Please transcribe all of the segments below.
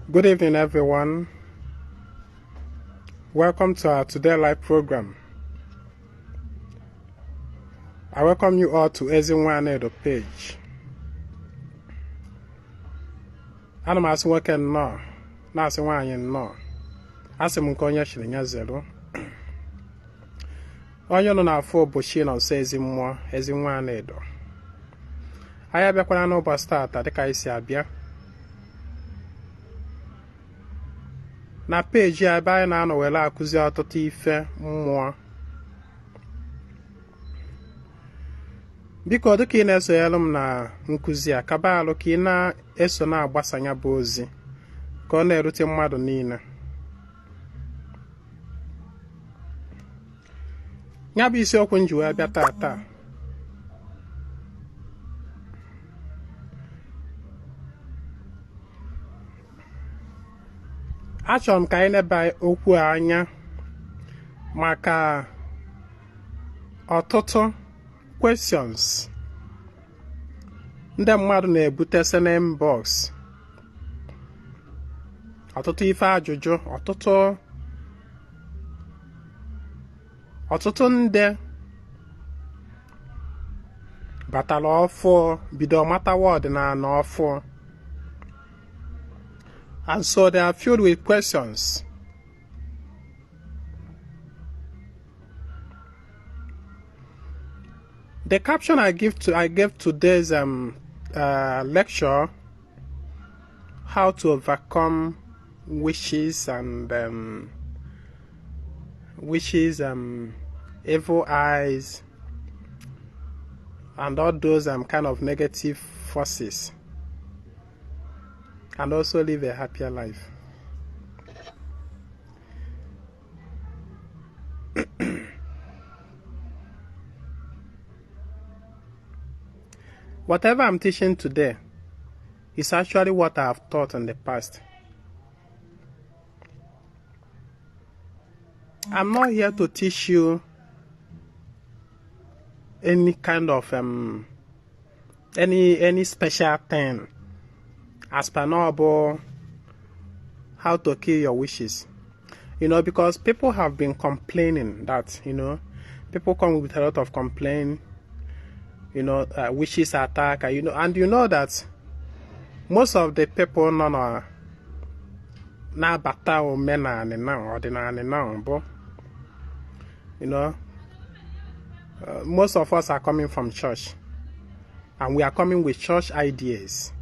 Good evening, everyone. Welcome to our Today Live program. I welcome you all to Ezinwa Anaedo page. Ana m asị nwoke nnọọ, na-asị nwaanyị nnọọ. Asị m nke onye chiri nye zero. Onye nọ n'afọ ụbọchị nọ nso Ezinwa Anaedo. Anyị abịakwala n'ụbọchị taata dịka anyị si abịa. Na peji ebe anyị na-anọ were akụzi ọtụtụ ife mmụọ. Biko dịka ị na-esonyere m na nkụzi a, kaba alụ ka ị na-eso na-agbasanya bụ ozi ka ọ na-erute mmadụ niile. Ya bụ isiokwu nji wee bịa taa. Achọrọ m ka anyị neba okwu anya maka ọtụtụ questions ndị mmadụ na-ebute na inbox. Ọtụtụ ife ajụjụ, ọtụtụ ndị batara ọfụ bido matawa ọdịnala ọfụ. And so they are filled with questions. The caption I gave today's lecture, how to overcome wishes and evil eyes, and all those kind of negative forces, and also live a happier life. Whatever I'm teaching today is actually what I have taught in the past. I'm not here to teach you any kind of any special thing as per normal, how to kill your wishes. Because people have been complaining that, people come with a lot of complaint, wishes attack, and that most of the people na bata omenani now, ordinary now, but most of us are coming from church, and we are coming with church ideas.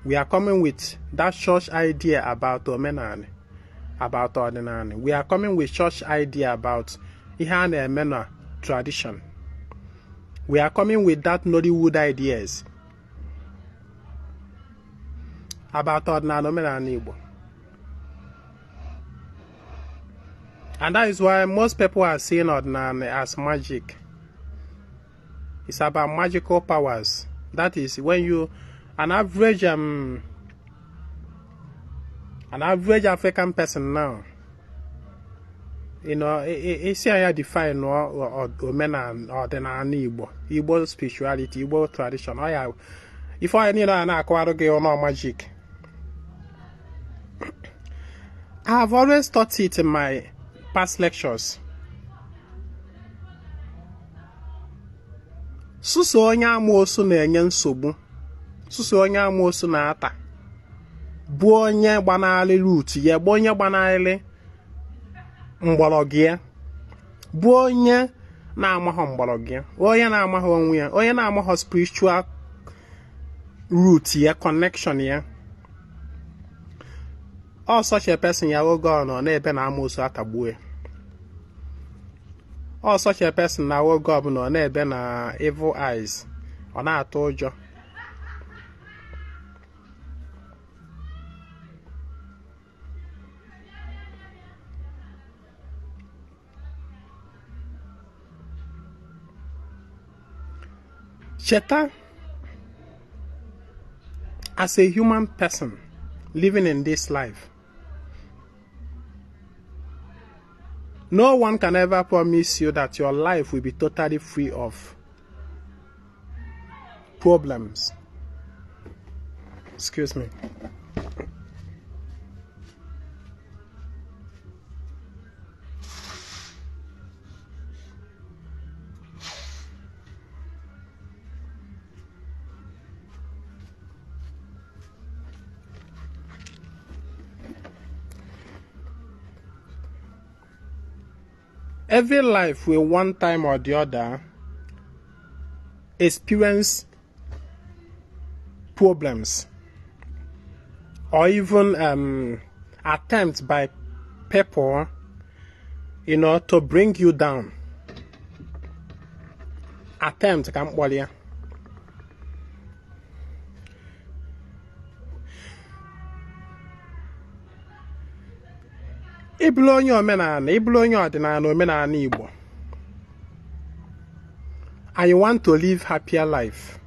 We are coming with that church idea about omenani, about ordinary. We are coming with church idea about ihane mena tradition. We are coming with that Nollywood ideas about ordinary omenani Igbo. And that is why most people are seeing ordinary as magic. It's about magical powers. That is when you an average African person now, it's here define omenani ordinary Igbo spirituality, Igbo tradition. If I magic. I have always taught it in my past lectures. Suso onye Omosu na-enye nsogbu. Suso onye Omosu na-ata. Bụ onye gbanarị root ya, bụ onye gbanarị mgbọrọgwụ ya, bụ onye na-amaghị mgbọrọgwụ ya, onye na-amaghị onwe ya, onye na-amaghị spiritual root ya, connection ya. All such a person ya oge ọ nọ n'ebe na Amosu atagbuo. All such a person na oge ọ bụla n'ebe na evil eyes ọ na-atụ ụjọ. Cheta, as a human person living in this life, no one can ever promise you that your life will be totally free of problems. Excuse me. every life will one time or the other experience problems or even attempts by people, to bring you down. Attempt ka mkpọrọ ya. Ịbụrụ onye omenala, ịbụrụ onye ọdịnala omenala Igbo, and you want to live happier life.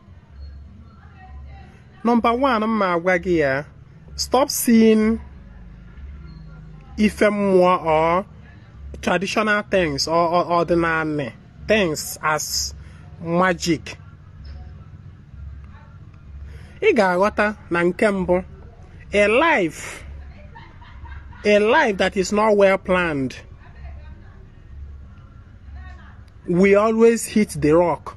Number one, mma agwa gị ya, stop seeing ife mmụọ or traditional things or ordinary things as magic. Ị ga-aghọta na nke mbụ, a life that is not well planned will always hit the rock.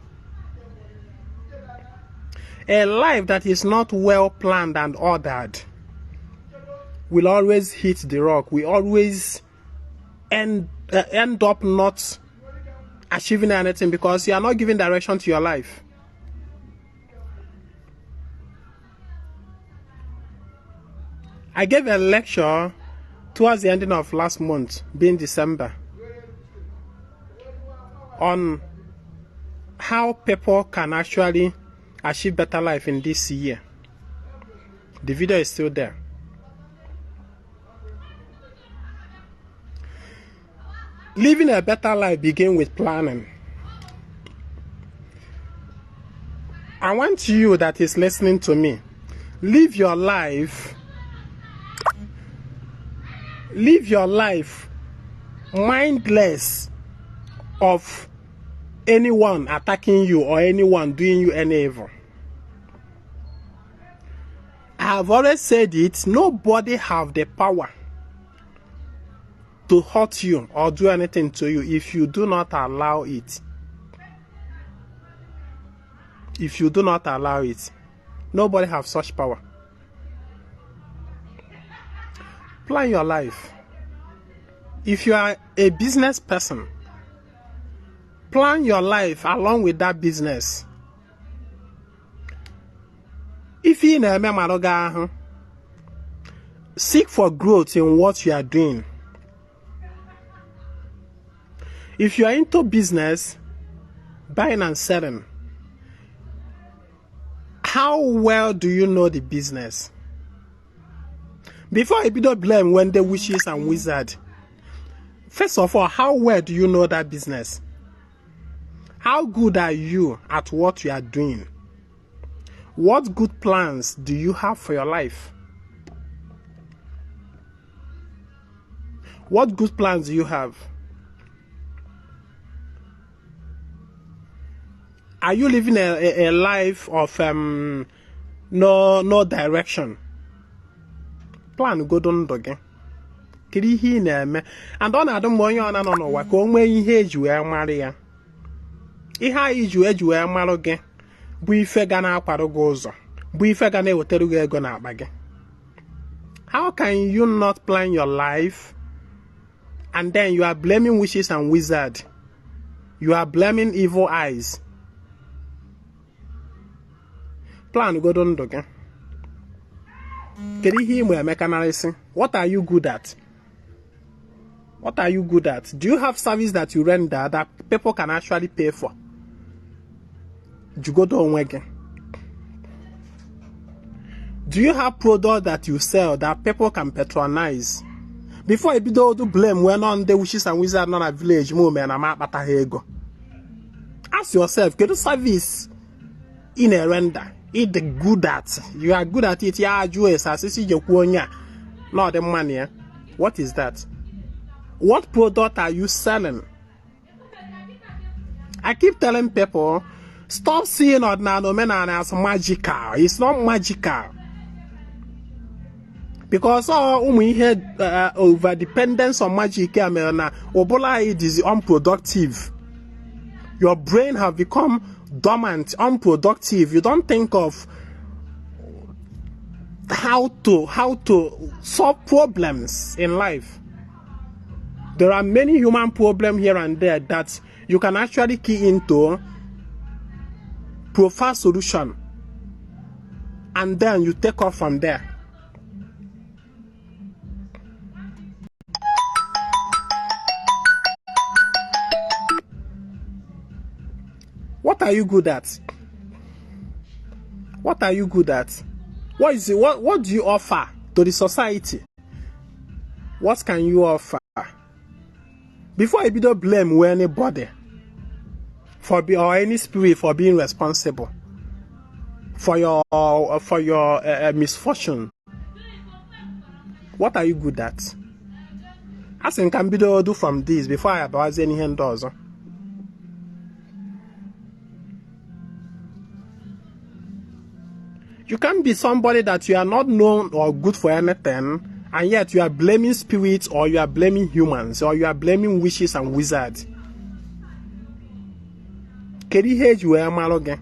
A life that is not well planned and ordered will always hit the rock. We always end up not achieving anything because you are not giving direction to your life. I gave a lecture towards the ending of last month, being December, on how people can actually achieve better life in this year. The video is still there. Living a better life begins with planning. I want you that is listening to me, live your life mindless of anyone attacking you or anyone doing you any evil. I have always said it, nobody have the power to hurt you or do anything to you if you do not allow it. If you do not allow it, nobody have such power. Plan your life. If you are a business person, plan your life along with that business. If you are seek for growth in what you are doing. If you are into business, buying and selling, how well do you know the business? Before you don't blame when the witches and wizards, first of all, how well do you know that business? How good are you at what you are doing? What good plans do you have for your life? What good plans do you have? Are you living a life of no direction? Plan go down again. Kiri ihe na-eme and ọ na-adụ onye ọ nọ n'ụwa ka o nwee ihe eji wee mara ya. Ihe anyị eji wee mara gị bụ ife ga na-akwado gị ụzọ, bụ ife ga na-ewetara gị ego n'akpa gị. How can you not plan your life and then you are blaming witches and wizards? You are blaming evil eyes. Plan go down again. What are you good at? What are you good at? Do you have service that you render that people can actually pay for? Do you have product that you sell that people can patronize? Before you do blame when on the wishes and wizards not a village moment and ask yourself, get a service in a render. It the good at. You are good at it. Yeah, Jews as not the money. What is that? What product are you selling? I keep telling people, stop seeing ordinary as magical. It's not magical. Because we had over dependence on magic, Obola is unproductive. Your brain have become dormant, unproductive. You don't think of how to solve problems in life. There are many human problems here and there that you can actually key into, provide solution, and then you take off from there. What are you good at? What are you good at? What is it? What do you offer to the society? What can you offer? Before you don't blame anybody or any spirit for being responsible for your misfortune. What are you good at? I think can be do from this before I about any hand does. You can't be somebody that you are not known or good for anything, and yet you are blaming spirits, or you are blaming humans, or you are blaming witches and wizards. Can you hear you again?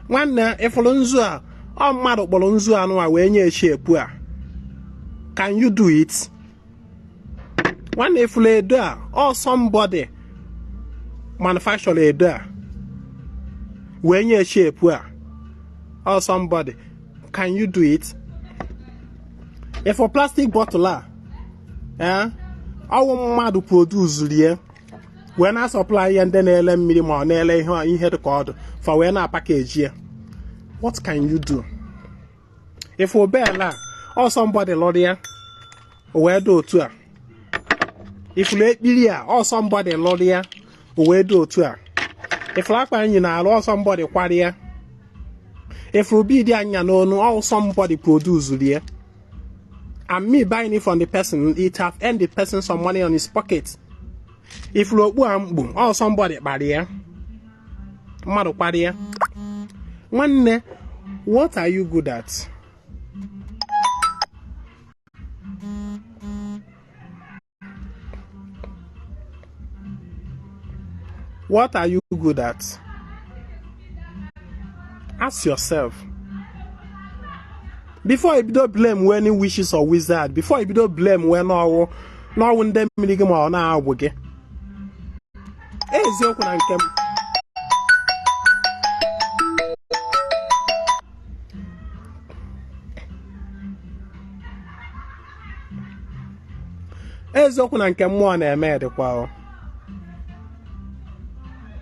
One if Lonzua or Mado Bolonzua no when you shape, can you do it? One if later or somebody manufacture later. When you shape or somebody, can you do it? If a plastic bottle, I want mad to produce here. When I supply and then LM minimum, LA in head card for when I package here. What can you do? If we bear or somebody lawyer, where do to? If you let me or somebody lawyer, where do to? If like you know, or somebody quarrier, if you be there, you know, or somebody produce there, and me buying it from the person, it have earned the person some money on his pocket. If you look boom, or somebody barrier, mother quarrier, one, what are you good at? What are you good at? Ask yourself. Before you don't blame any wishes or wizard, before you don't blame when no one them milligram or now again.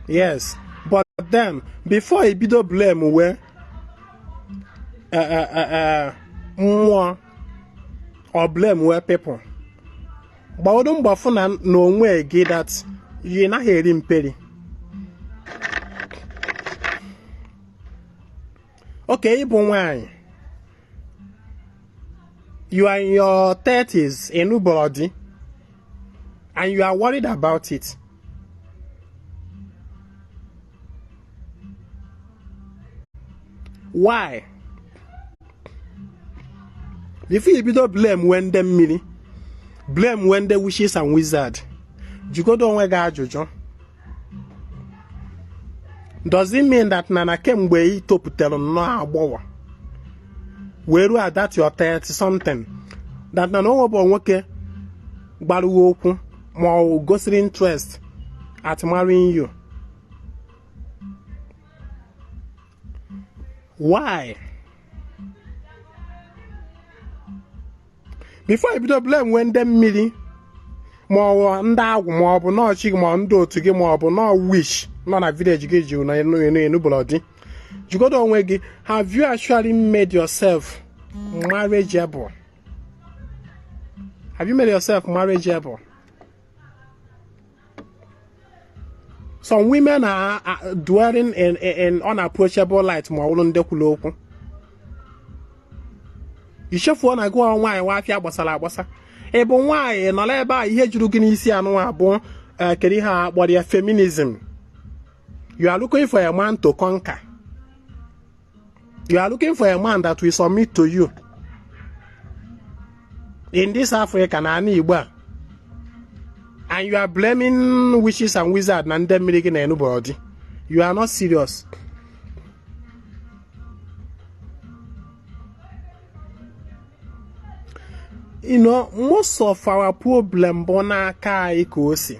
Yes, but then before you don't blame where more or blame where people. But don't buffer no way get that you're not hearing petty. Okay, but why? You are in your 30s, a new body, and you are worried about it. Why? If you don't blame when them mini, blame when the wishes and wizard. You go down where Jojo. Does it mean that Nana came where he to put on no bow? Where are that your 30 something? That no about work baru more ghostly interest at marrying you. Why? Before you don't blame when them meeting more no chick more ndo to give more no wish not a village give you no bloody. You go down where have you actually made yourself marriageable? Have you made yourself marriageable? Some women are dwelling in unapproachable light more on the kuloku. You should want to go on why wife ya basala. Ebo why no leba ihe juru gini isi anu abo kedi ha body feminism. You are looking for a man to conquer. You are looking for a man that will submit to you. In this Africa and you are blaming witches and wizards and them making anybody. You are not serious. You know, most of our problem bonaka ikosi.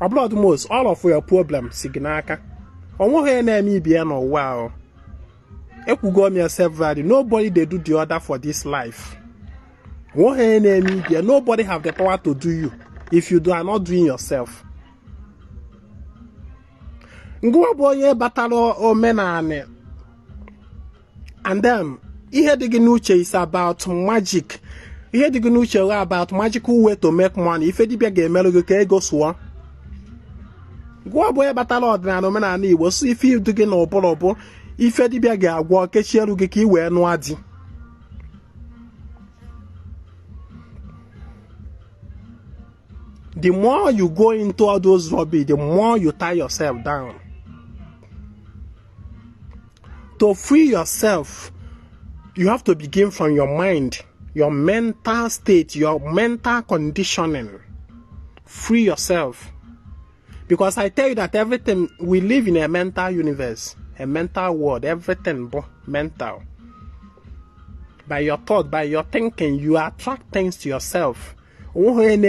About most all of your problems signaka. Onwo he na eme bia no wow. Ekugo me yourself value. Nobody they do the other for this life. Nobody have the power to do you if you are not doing yourself. Ngwa boye batalo omenane. And then ihe digi nuche is about magic. Ihe digi nuche about magical way to make money. Ife dibia ga emelu ka ego suo. Ngwa boye batalo odinala omenane Igbo so ife digi na obolobo ife dibia ga agwo kechielu gi ka iwe nu adi. The more you go into all those rubbish, the more you tie yourself down. To free yourself, you have to begin from your mind, your mental state, your mental conditioning. Free yourself. Because I tell you that everything, we live in a mental universe, a mental world, everything mental. By your thought, by your thinking, you attract things to yourself. Even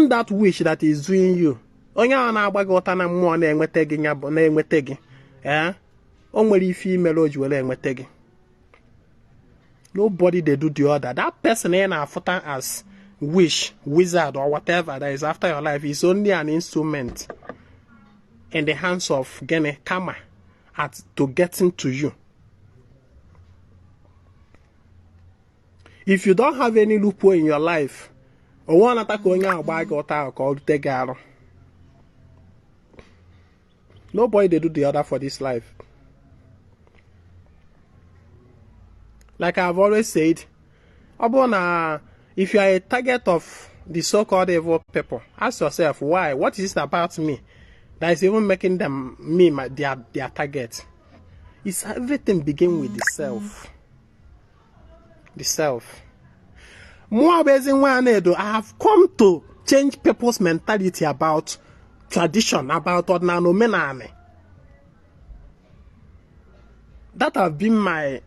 that wish that is doing you. Nobody they do the other. That person as wish, wizard, or whatever that is after your life is only an instrument in the hands of karma to getting to you. If you don't have any loophole in your life, nobody they do the other for this life. Like I've always said, if you are a target of the so-called evil people, ask yourself why. What is it about me that is even making them their target? It's everything begin with the self. The self. Omosu Ezinwa Anaedo, I have come to change people's mentality about tradition, about ordinary omenane. That has been my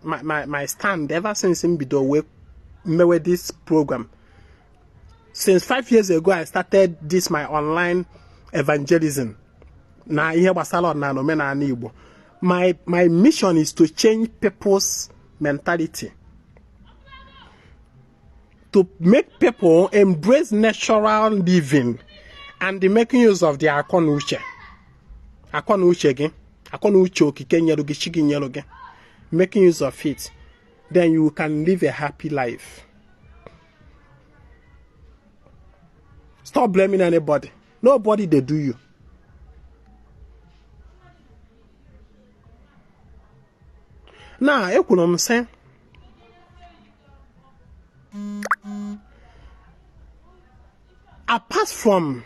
stand ever since in Bido made this program. Since 5 years ago, I started this my online evangelism. Now here was my mission is to change people's mentality. To make people embrace natural living and the making use of their akonuche. Akonuche again. Akonuche okike shigi nyeluge. Making use of it. Then you can live a happy life. Stop blaming anybody. Nobody they do you. Now, you know what I'm saying? Apart from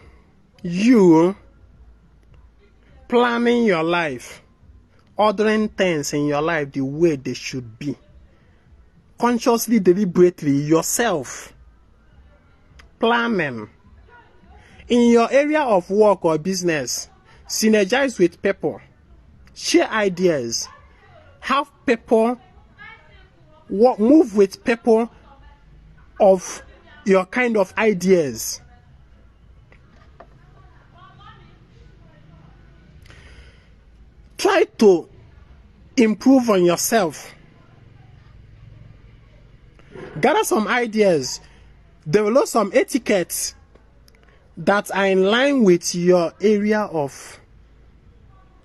you planning your life, ordering things in your life the way they should be, consciously, deliberately, yourself, planning, in your area of work or business, synergize with people, share ideas, have people, move with people of your kind of ideas. Try to improve on yourself. Gather some ideas. Develop some etiquettes that are in line with your area of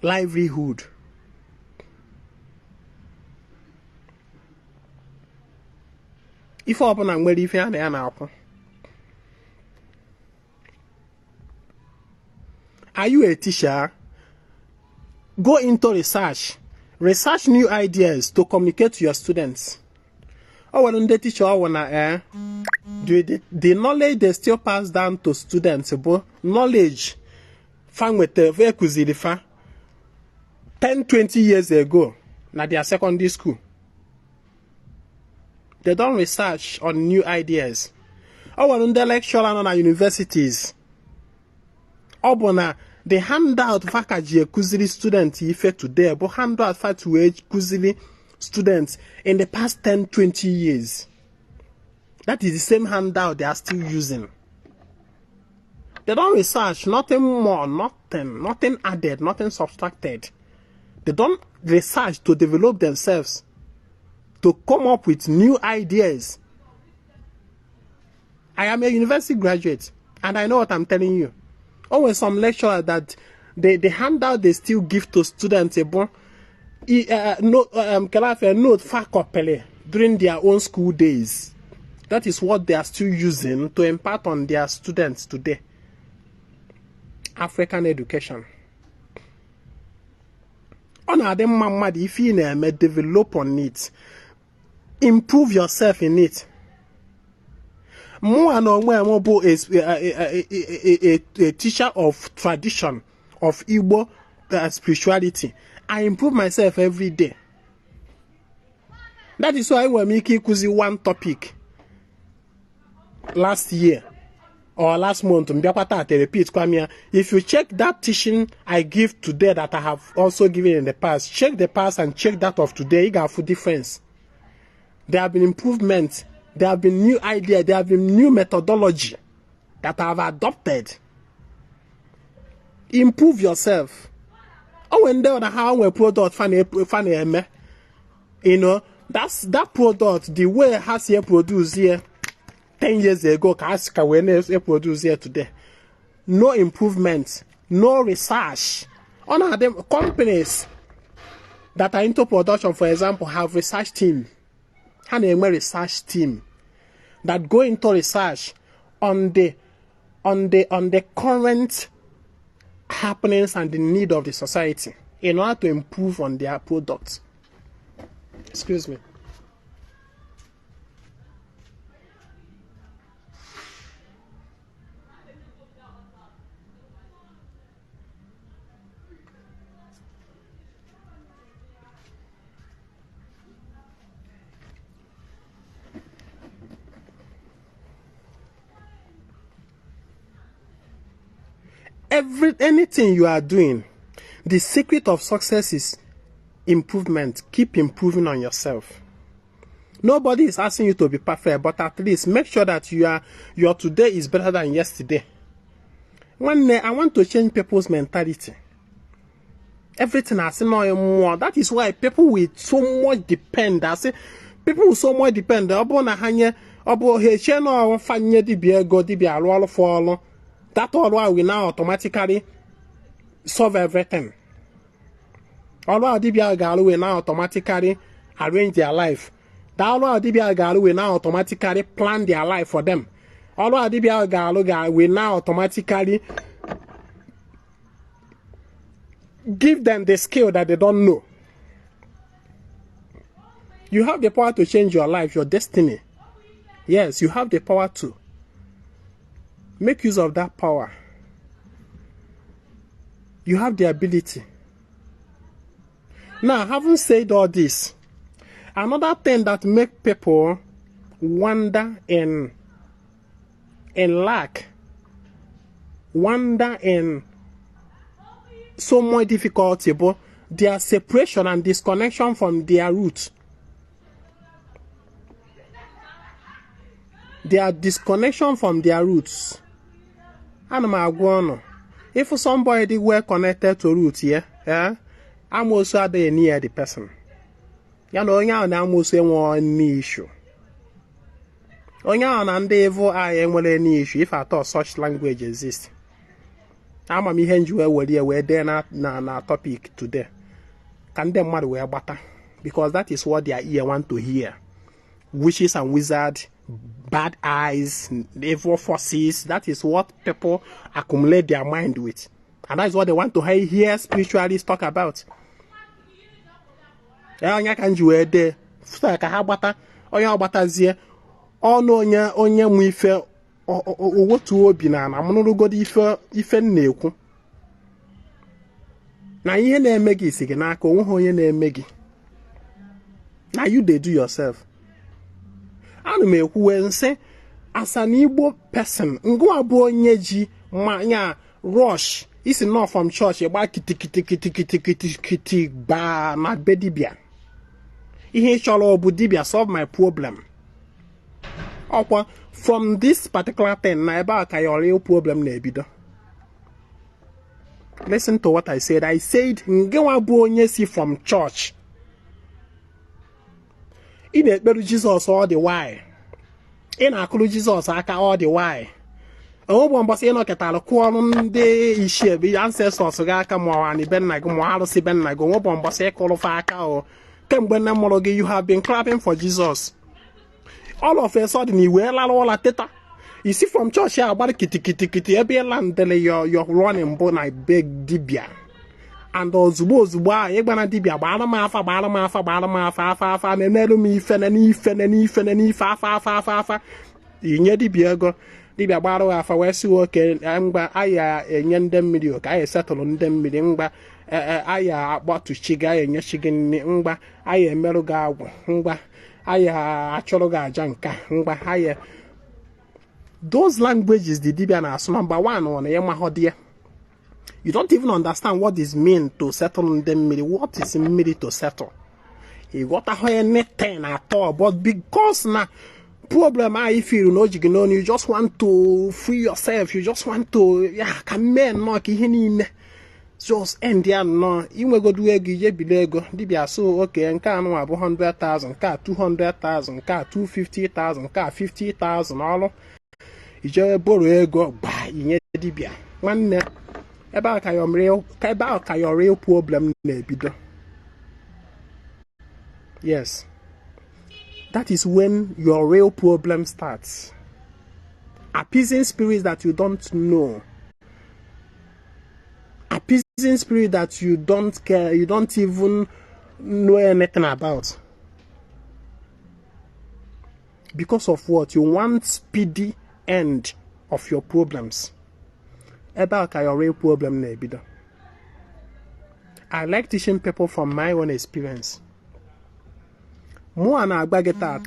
livelihood. If open and ready, if you are you a teacher? Go into research. Research new ideas to communicate to your students. Oh, when the teacher wanna the knowledge they still pass down to students, but knowledge found with the vehicles 10-20 years ago, na their secondary school. They don't research on new ideas. Oh, when the lecturer on our universities. Oh, bona they hand out Akajiọfọ student effect today, but hand out to age kuzili students in the past 10-20 years. That is the same handout they are still using. They don't research, nothing more, nothing added, nothing subtracted. They don't research to develop themselves, to come up with new ideas. I am a university graduate, and I know what I'm telling you. Always some lecturer that the handout they still give to students note during their own school days. That is what they are still using to impart on their students today. African education. If you develop on it, improve yourself in it. More and more is a teacher of tradition, of Igbo spirituality. I improve myself every day. That is why we make one topic last year or last month. If you check that teaching I give today that I have also given in the past, check the past and check that of today, you got a difference. There have been improvements, there have been new ideas, there have been new methodology that I have adopted. Improve yourself. Oh, when they how a product funny, you know, that's that product, the way it has here produced here 10 years ago, when it produced here today. No improvement, no research. On them companies that are into production, for example, have research team. And a research team that go into research on the current happenings and the need of the society in order to improve on their products. Excuse me. Anything you are doing, the secret of success is improvement. Keep improving on yourself. Nobody is asking you to be perfect, but at least make sure that your today is better than yesterday. One day, I want to change people's mentality. Everything I say no more. That is why people will so much depend. I say people will so much depend. That all will now automatically solve everything. All will now automatically arrange their life. That all will now automatically plan their life for them. All will now automatically give them the skill that they don't know. You have the power to change your life, your destiny. Yes, you have the power to. Make use of that power. You have the ability. Now, having said all this, another thing that makes people wander in lack, wander in so much difficulty, but their separation and disconnection from their roots. Their disconnection from their roots. If somebody were connected to roots here, I'm also near the person. You know, I'm also one issue. And evil I am any issue if I thought such language exists. I'm a mihenju where there na topic today. Can them mad wear butter? Because that is what their ear want to hear. Witches and wizards, bad eyes, evil forces. That is what people accumulate their mind with. And that is what they want to hear spiritualists talk about. Onye mu ife owotu obi na amụnụrụgodo ife na-ekwu na ihe na-eme gị isi gị n'aka onwe onye na-eme gị na you dey do yourself. Ana m ekwuwe nsị as an Igbo person ngwa bụ onye ji manya rush isi not from church gba kiti ba na bedibia. Ihe chọrọ bụ dibia solve my problem. Ọkwa from this particular thing na ebe a ka your real problem na-ebido. Listen to what I said. I said ngewa bụ onye si from church. Ị na-ekperu Jesus all the while. Ị na-akụrụ Jesus aka all the while. Ogbo mbọsị ị nọkọtara kụọ ọrụ ndị ichie bụ ancestors gị aka ma ọ be nna gị ma arụsị be nna gị. Ogbo mbọsị ịkụrụ fa aka o. Kemgbe nne mụrụ gị, you have been clapping for Jesus. All of a sudden, you were la teta. You see from church here, about kiti every land you're running but I beg dibia. And ozugbo ị gbana dibia gbara m afa afa na-emelu m ife afa inye dibia ego dibia gbara afa wee si oke mgba aya enye ndị mmiri oke aya setụlụ ndị mmiri mgba aya akpọtụchi ga enye chi gị nri mgba aya emerụ gị agwụ mgba aya achọrọ gị aja nka mgba aya. Those languages the dibia na-asụ number one ọ na ya mahọdị ya. You don't even understand what is mean to settle in the middle. What is mean to settle? You got to have anything at all, but because na problem I feel you just want to free yourself. You just want to can men no just end there no. You go do ego je bilego. Dibia so okay. Nka anu abu 100,000, nka 200,000, nka 250,000, nka 50,000 all. Ije borrow ego ba inye dibia. Nwanne about your real problem na-ebido. Yes, that is when your real problem starts. Appeasing spirits that you don't know, appeasing spirits that you don't care, you don't even know anything about. Because of what? You want speedy end of your problems. About your real problem na-ebido. I like teaching people from my own experience. Mụ na-agba gị taa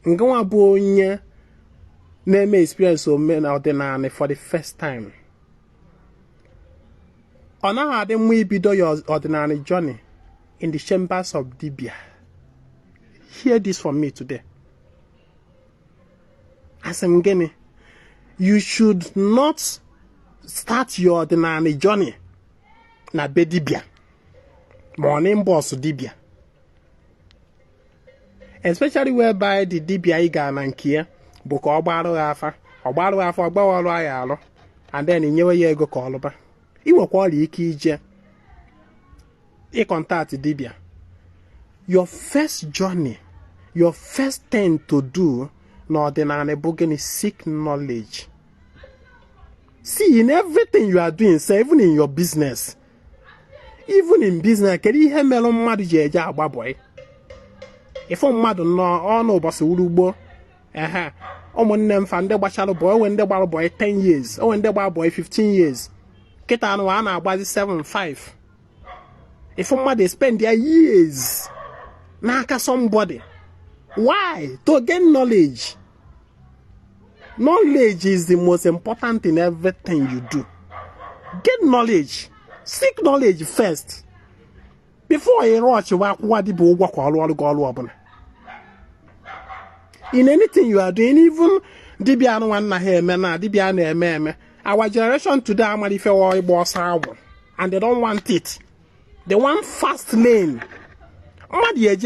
nwa bụ onye na-eme experience ọdịnala for the first time. Ọ naghị adị mma ibido your ordinary journey in the chambers of dibia. Hear this from me today. As I'm gini, you should not start your ordinary journey na be dibia. Morning boss dibia. Especially whereby the dibia iga na nkie bụ ka ọ gbarụ afa ọgbawarụ ya alụ and then inyewe ya ego ka ọlụba. Iwekwa ọrịa ike ije contact dibia. Your first journey, your first thing to do na ordinary bụ gịnị? Seek knowledge. See, in everything you are doing, say, even in your business, even in business, kedu ihe mere mmadụ ji eje agba boy? Ifo mmadụ nọ ọnụ ụbọchị urugbo ụmụnne m fa ndị gbachalụ boy, onwe ndị gbara boy 10 years, onwe ndị gbara boy 15 years. Kịta anụ a na-agbazi 7-5. Ifo mmadụ spend their years n'aka somebody. Why? To gain knowledge. Knowledge is the most important in everything you do. Get knowledge. Seek knowledge first. Before you rush, in anything you are doing, even our generation today, and they don't want it. They want fast lane. The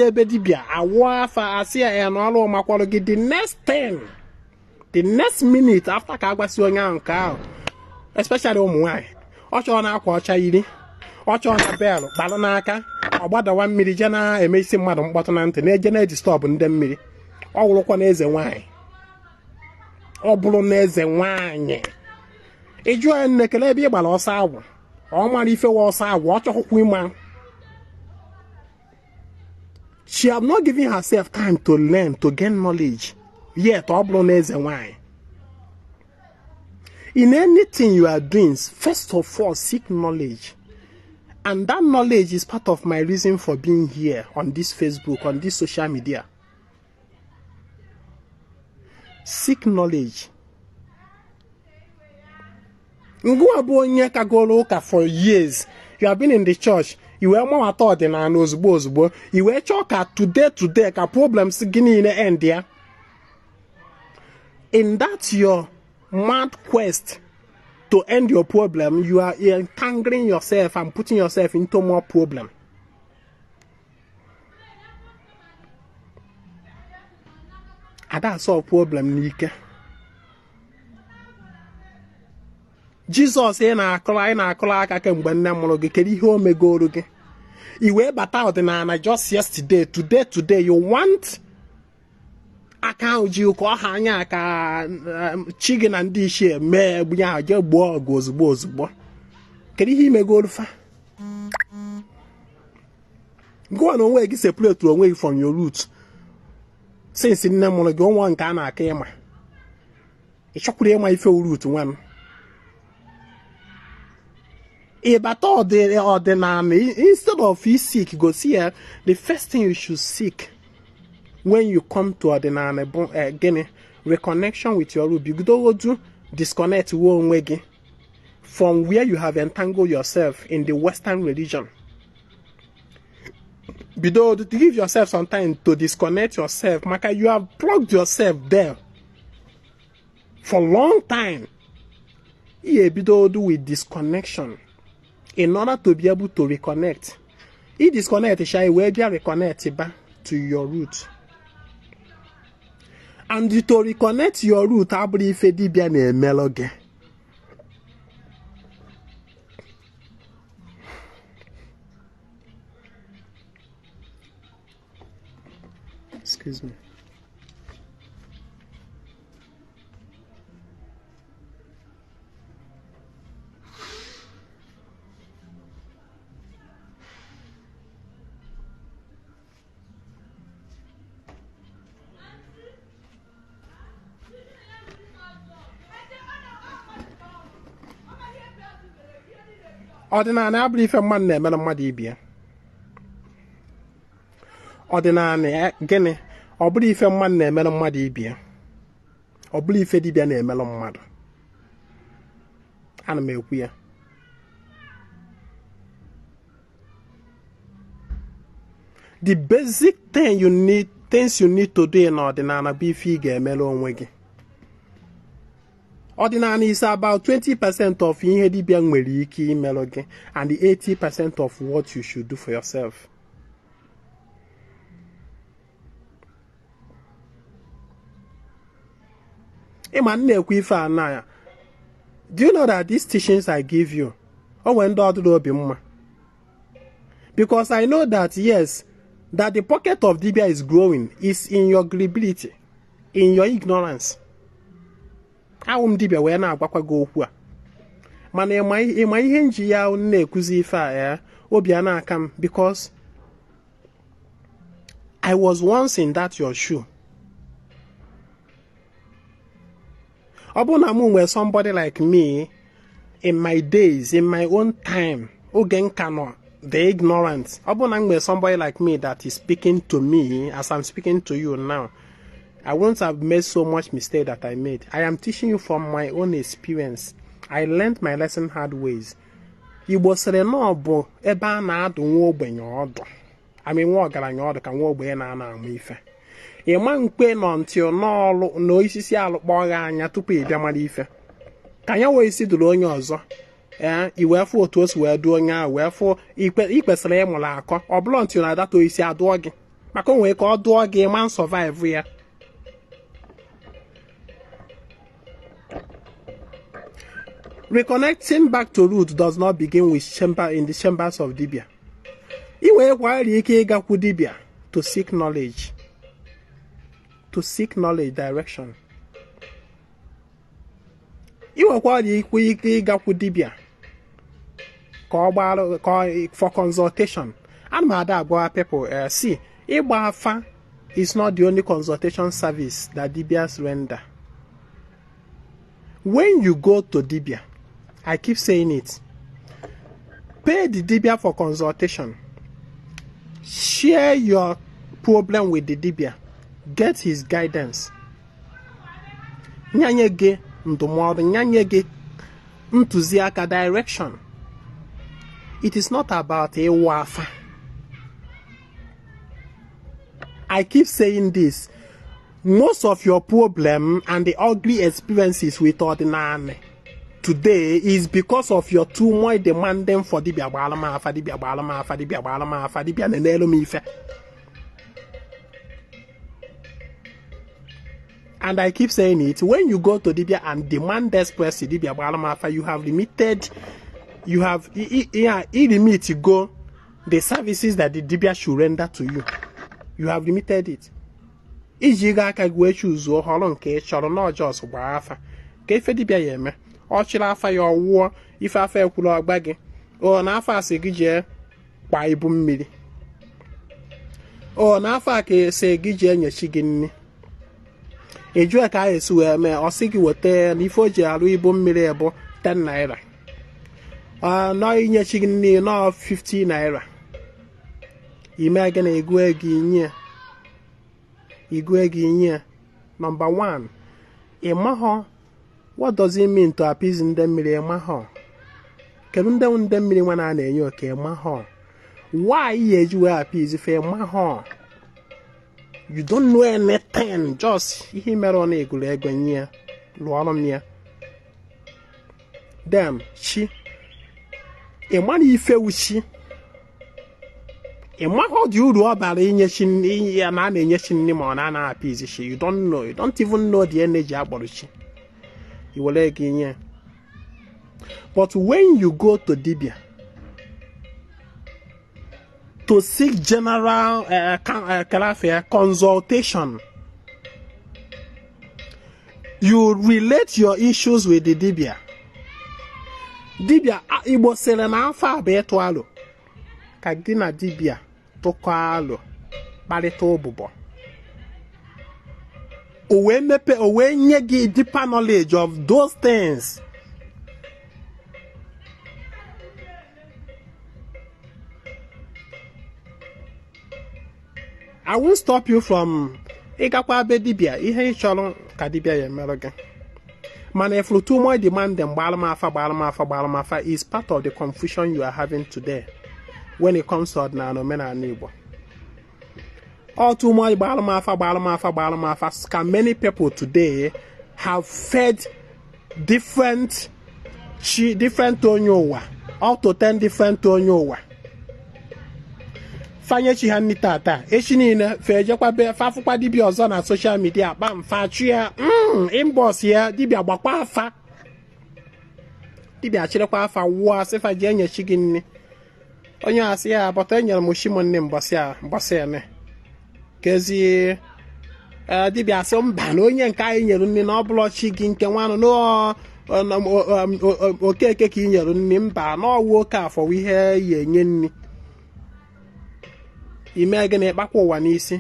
next thing. The next minute after Kagwasi Onyanka, especially Omuai, Ocho na Quacha Yidi, Ocho na Bell, Balanaka, about the 1 million amazing madam button and the disturb in them midi. All look on as a wine. All bolognese and wine. A join the Calabi Balosawa. All my if it was I watch a woman. She have not given herself time to learn, to gain knowledge. Yet, all bolognese and wine. In anything you are doing, first of all, seek knowledge. And that knowledge is part of my reason for being here on this Facebook, on this social media. Seek knowledge. Ngwa bụ onye kagoro ụka for years. You have been in the church. You were more at all than an ozbo. You were choke today, ka problems gini end there. In that your mad quest to end your problem, you are entangling yourself and putting yourself into more problem. And that's all problem, Nike. Jesus na-akọla aka kemgbe nne mụrụ gị kedu ihe o megoro gị i wee bata ọdịnala just yesterday today you want aka ahụ ji ụka ọha anya ka chi gị na ndị ichie mee gbunye ahụ jee gbuo ọgụ ozugbo kedu ihe imegoro fa gụọ na onwe gị separate onwe gị from your root since nne mụrụ gị onwe nke a na-aka ịma ị chọkwuru ịma ife root nwa m But instead of you seek, go see here. The first thing you should seek when you come to ordinary again, reconnection with your root. You don't do disconnect from where you have entangled yourself in the Western religion. To give yourself some time to disconnect yourself, Maka, you have plugged yourself there for a long time. You do with disconnection. In order to be able to reconnect, you disconnect, where you reconnect back to your root. And to reconnect your root, I believe it be a melody. Excuse me. Ọdịnala abụrụ ife mmadụ na-emere mmadụ ibia. Ọdịnala gịnị? Ọ bụrụ ife mmadụ na-emere mmadụ ibia. Ọ bụrụ ife dibịa na-emere mmadụ. Ana m ekwu ya. The basic things you need to do in ọdịnala bụ ife ị ga-emere onwe gị. Ordinary is about 20% of ihe dibịa nwere ike imelo gị and the 80% of what you should do for yourself. Ịma na-ekwu ife a na. Do you know that these teachings I give you, when ndị ọdụrụ obi mma? Because I know that yes, that the pocket of dibịa is growing is in your gullibility, in your ignorance. Dibia wee na-agwakwa gị okwu a mana ịma ihe nji ya na-ekuzi ife a obi a na-aka m because I was once in that your shoe. Ọ bụ na mụ nwere somebody like me in my days, in my own time, oge nka nọ the ignorant. Ọ bụ na nwere somebody like me that is speaking to me as I'm speaking to you now, I wouldn't have made so much mistake that I made. I am teaching you from my own experience. I learned my lesson hard ways. Igbo sịrị na ọ bụ ebe a na-adụ nwa ogbenye ọdụ. Nwa ọgaranya ọdụ ka nwa ogbenye na-amụ ife. Ịma mkpe nọ ntị n'ọlụ na osisi alụkpọ gị anya tupu ị bịa mara ife. Ka ya wee isi dụrụ onye ọzọ. I wee fụ otu o si wee dụ onye ahụ wee fụ ikwesịrị ịmụrụ akọ. Ọ bụla ntị na data isi adụọ gị. Maka o nwee ka ọ dụọ gị ma survive ya. Reconnecting back to root does not begin with in the chambers of dibia. Iwe kwari ike ịgakwu dibia to seek knowledge. To seek knowledge direction. Iwe kwari ike ịgakwu dibia for consultation. And my dad people see, ịgba afa is not the only consultation service that dibias render. When you go to dibia, I keep saying it, pay the dibia for consultation. Share your problem with the dibia. Get his guidance. Nyanye ge ndụmọdụ, nyanye ge ntụziaka direction. It is not about a wafa. I keep saying this. Most of your problem and the ugly experiences with ordinary today is because of your too much demanding for the and I keep saying it, when you go to Dibia and demand express you have limited, you have limit to go the services that the Dibia should render to you. You have limited it. Ijiga ka gwe choose o holo nke choro no just gba afa. Ka ife Dibia yeme, o chira afa ya owo, ife afa ekwulu ogba gi. O na afa se gi je pa ibu mmiri. O na afa ke se gi je nyechi gi nni. Eju ka esu eme o si gi wote na ife oji aru ibu mmiri ebo 10 naira. No nyechi gi nni no 50 naira. Ime again igwe. Number one, Imaho. What does it mean to appease in them Imaho? Kerunda undemiri when I know okay, Maho. Why you appease if Maho? You don't know anything, just him on a good egg when year, Lualomia. Damn, she. A money fell with she. And what do you do about injection in an injection in piece? You don't know, you don't even know the energy about it. You will like in here. But when you go to Dibia to seek general consultation, you relate your issues with the Dibia. Dibia, Ibo Selena far betualo. Kagdina Dibia. Tokalo Barito Bubo. Owe nyegi deeper knowledge of those things. I won't stop you from Igakwa be Dibia, ihe cholon Kadibia Yemeroga. Man, if you too much demand them balamafa is part of the confusion you are having today. When it comes to ordinary men and neighbor. All too much balamafa. Can many people today have fed different onyowa, up to 10 different onyowa. Fanye chi hanni tata, eshini na feje kwa be fafu kwa Dibia ozo na social media, bam fachia, inbox ya, Dibia bakwa afa. Dibia achire kwa afa, wa, sefa jenye chigini. Onye asị ya bọta enyere m Shimonne mbọsị eme kezi Dibia asị mba na onye nke anyị nyere nri na ọbụla chi gị nke nwanụ okeke ka ị nyere nri mba na ọwụ oke afọ ihe ya enye nri ime gị na ịkpakwa ụwa n'isi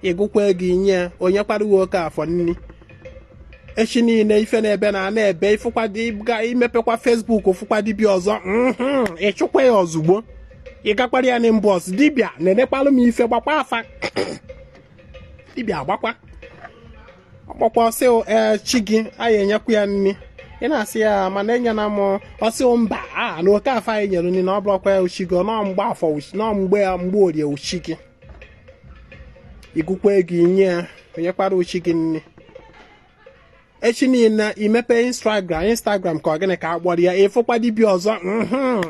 ịgụkwa gị nye onye kwaruwe oke afọ nri echi niile ife na-ebe na-ebe ifụkwa imepekwa Facebook fụkwa Dibia ọzọ ịchụkwa ya ozugbo ịgakwara ya n'inbox Dibia na-enekwalu m ife gbakwa afa Dibia agbakwa ọkpọkwa ọsị chi gị anyị enyekwa ya nri ị na-asị ya mana enye na m ọsị mba na oke afa anyị nyere nri na ọ bụrụkwa ya uchi gị nọ mgbe afọ nọ mgbe orie uchi gị igụkwa gị nye onyekwara uchi gị nri echi niile imepe Instagram ka ọ gịnị ka akpọrọ ya ịfụkwa Dibia ọzọ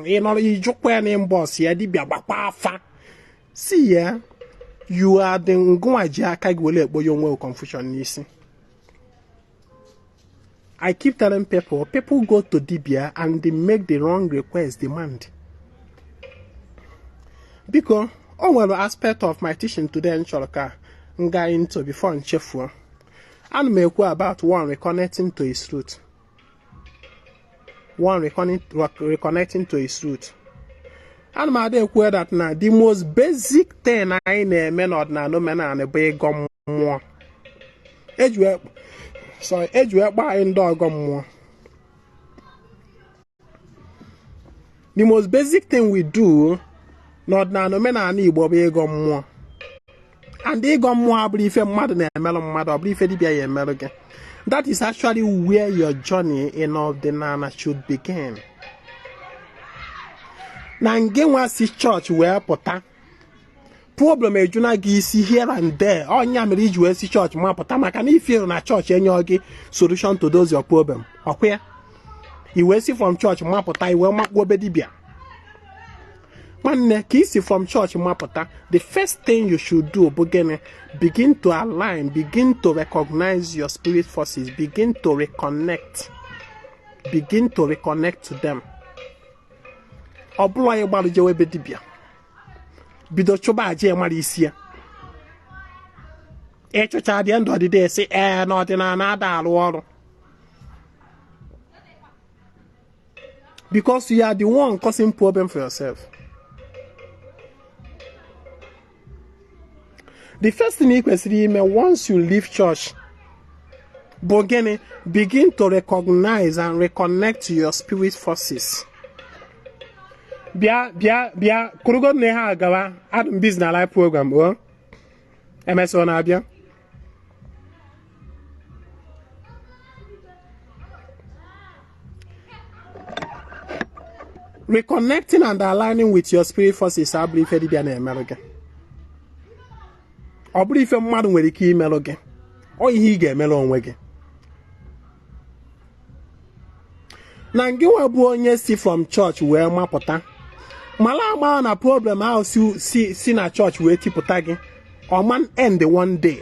ịnọrọ ijụkwa ya n'inbox ya Dibia gbakwa afa si ya you are the ngwa ji aka gị wele ekpo ya onwe confusion n'isi. I keep telling people go to Dibia and they make the wrong request demand. Because one aspect of my teaching today in Choloka nga into before in Chefu. And may go about one reconnecting to his root. One reconnecting to his root. And my day that now the most basic thing I men or no men and a big gum more. Edgeware buying dog more. The most basic thing we do, not now no men and Igbo be gum more. And they got more belief in mother and melon mother, belief Dibia American. That is actually where your journey in all the Nana should begin. na nge nwa si church wee pụta problem ejuna gị isi here and there onya mere iji wee si church ma pụta maka na ife na church enye gị solution to those your problem ọkwa ya i wee si from church ma pụta i wee makpuo be dibia nwanne ka isi from church ma pụta the first thing you should do bụ gịnị begin to align, begin to recognize your spirit forces, begin to reconnect to them. Ọ bụrụ anyị gbalụ jewe ebe dibia bido chụba aja mara isi ya ịchụcha dị ndụ ọdịda esi n'ọdịnala ada arụ ọrụ because you are the one causing problem for yourself. The first thing you kwesịrị ime once you leave church bụ gịnị begin to recognize and reconnect to your spirit forces. Bịa kurugo na ha agawa Adam Business Life program o MSO na-abịa reconnecting and aligning with your spirit forces abụrụ ife dibịa na-emerụ gị ọ bụrụ ife mmadụ nwere ike imerụ gị ọ ihe ị ga-emerụ onwe gị na ngị nwa bụ onye si from church wee mapụta mala agba na problem ahụ si na church wee tipụta gị ọ man end one day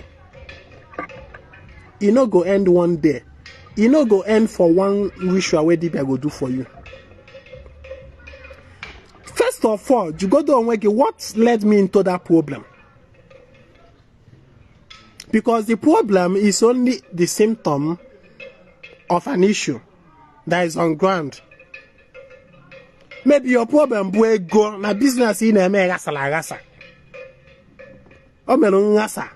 e no go end one day e no go end for one ritual wey dibia go do for you. First of all, jugodo onwe gị what led me into that problem, because the problem is only the symptom of an issue that is on ground. Maybe your problem bụ ego na business ị na-eme ghasara aghasa o mere nghasa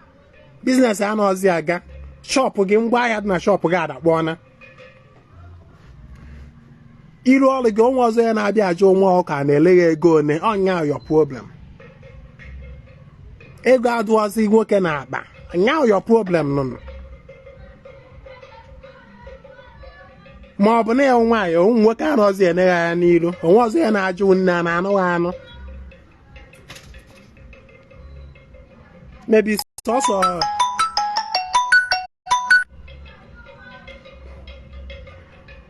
business anọzi aga shop gị ngwa ahịa dị na shop gị adakpọna iru ọrụ gị onwe ọzọ ya na-abịa ajụ nwa ọka na-eleghị ego one ọnya your problem. Ego adụọzi nwoke na akpa nya your problem nụnụ ma ọ bụ na ya nwaanyị ụmụ nwoke anọzi enegha ya n'iru onwe ọzọ ya na-ajụ nne na anụ anụ maybe sọsọ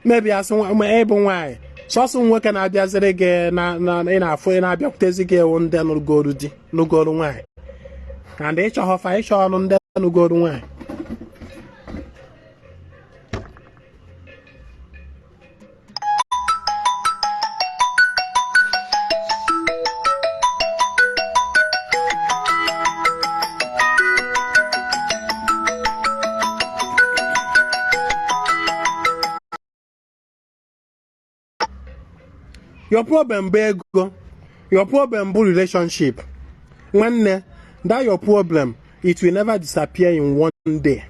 maybe asị ịbụ nwaanyị sọsọ nwoke na-abịaziri gị na ị na-afụ ị na-abịakwutezi gị ewu ndị nụgoro di nụgoro nwaanyị and ịchọghọfa ịchọ ọnụ ndị nụgoro nwaanyị. Your problem be ego. Your problem be relationship. Nwanne, that your problem, it will never disappear in one day.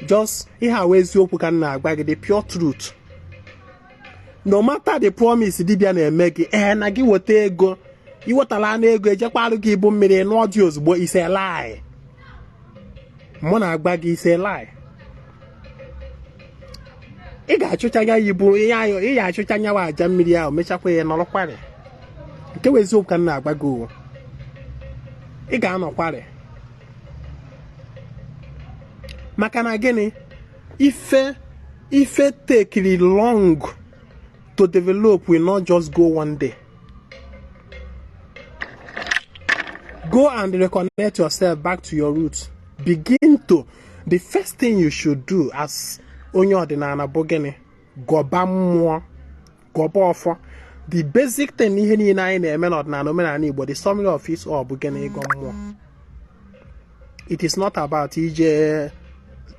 Just ihe ways you can na-agba gị the pure truth. No matter the promise dibịa na-eme gị na gị weta ego iwetala na ego ejekwarụ gị ibu mmiri n'ọdị ozugbo is a lie. Mụ na-agba gị is a lie. Ị ga-achụchanya ibu ị ga-achụchanya wa aja mmiri ahụ mechakwa ya nọrọkwarị nke weziokwu ka na-agba gị ị ga-anọkwarị maka na gịnị ife take long to develop will not just go one day. Go and reconnect yourself back to your roots. The first thing you should do as onye ọdịnala bụ gịnị gọba mmụọ gọba ọfọ. The basic thing ihe niile anyị na-eme n'ọdịnala omenala Igbo the summary of it all bụ gịnị ịgọ mmụọ. It is not about ije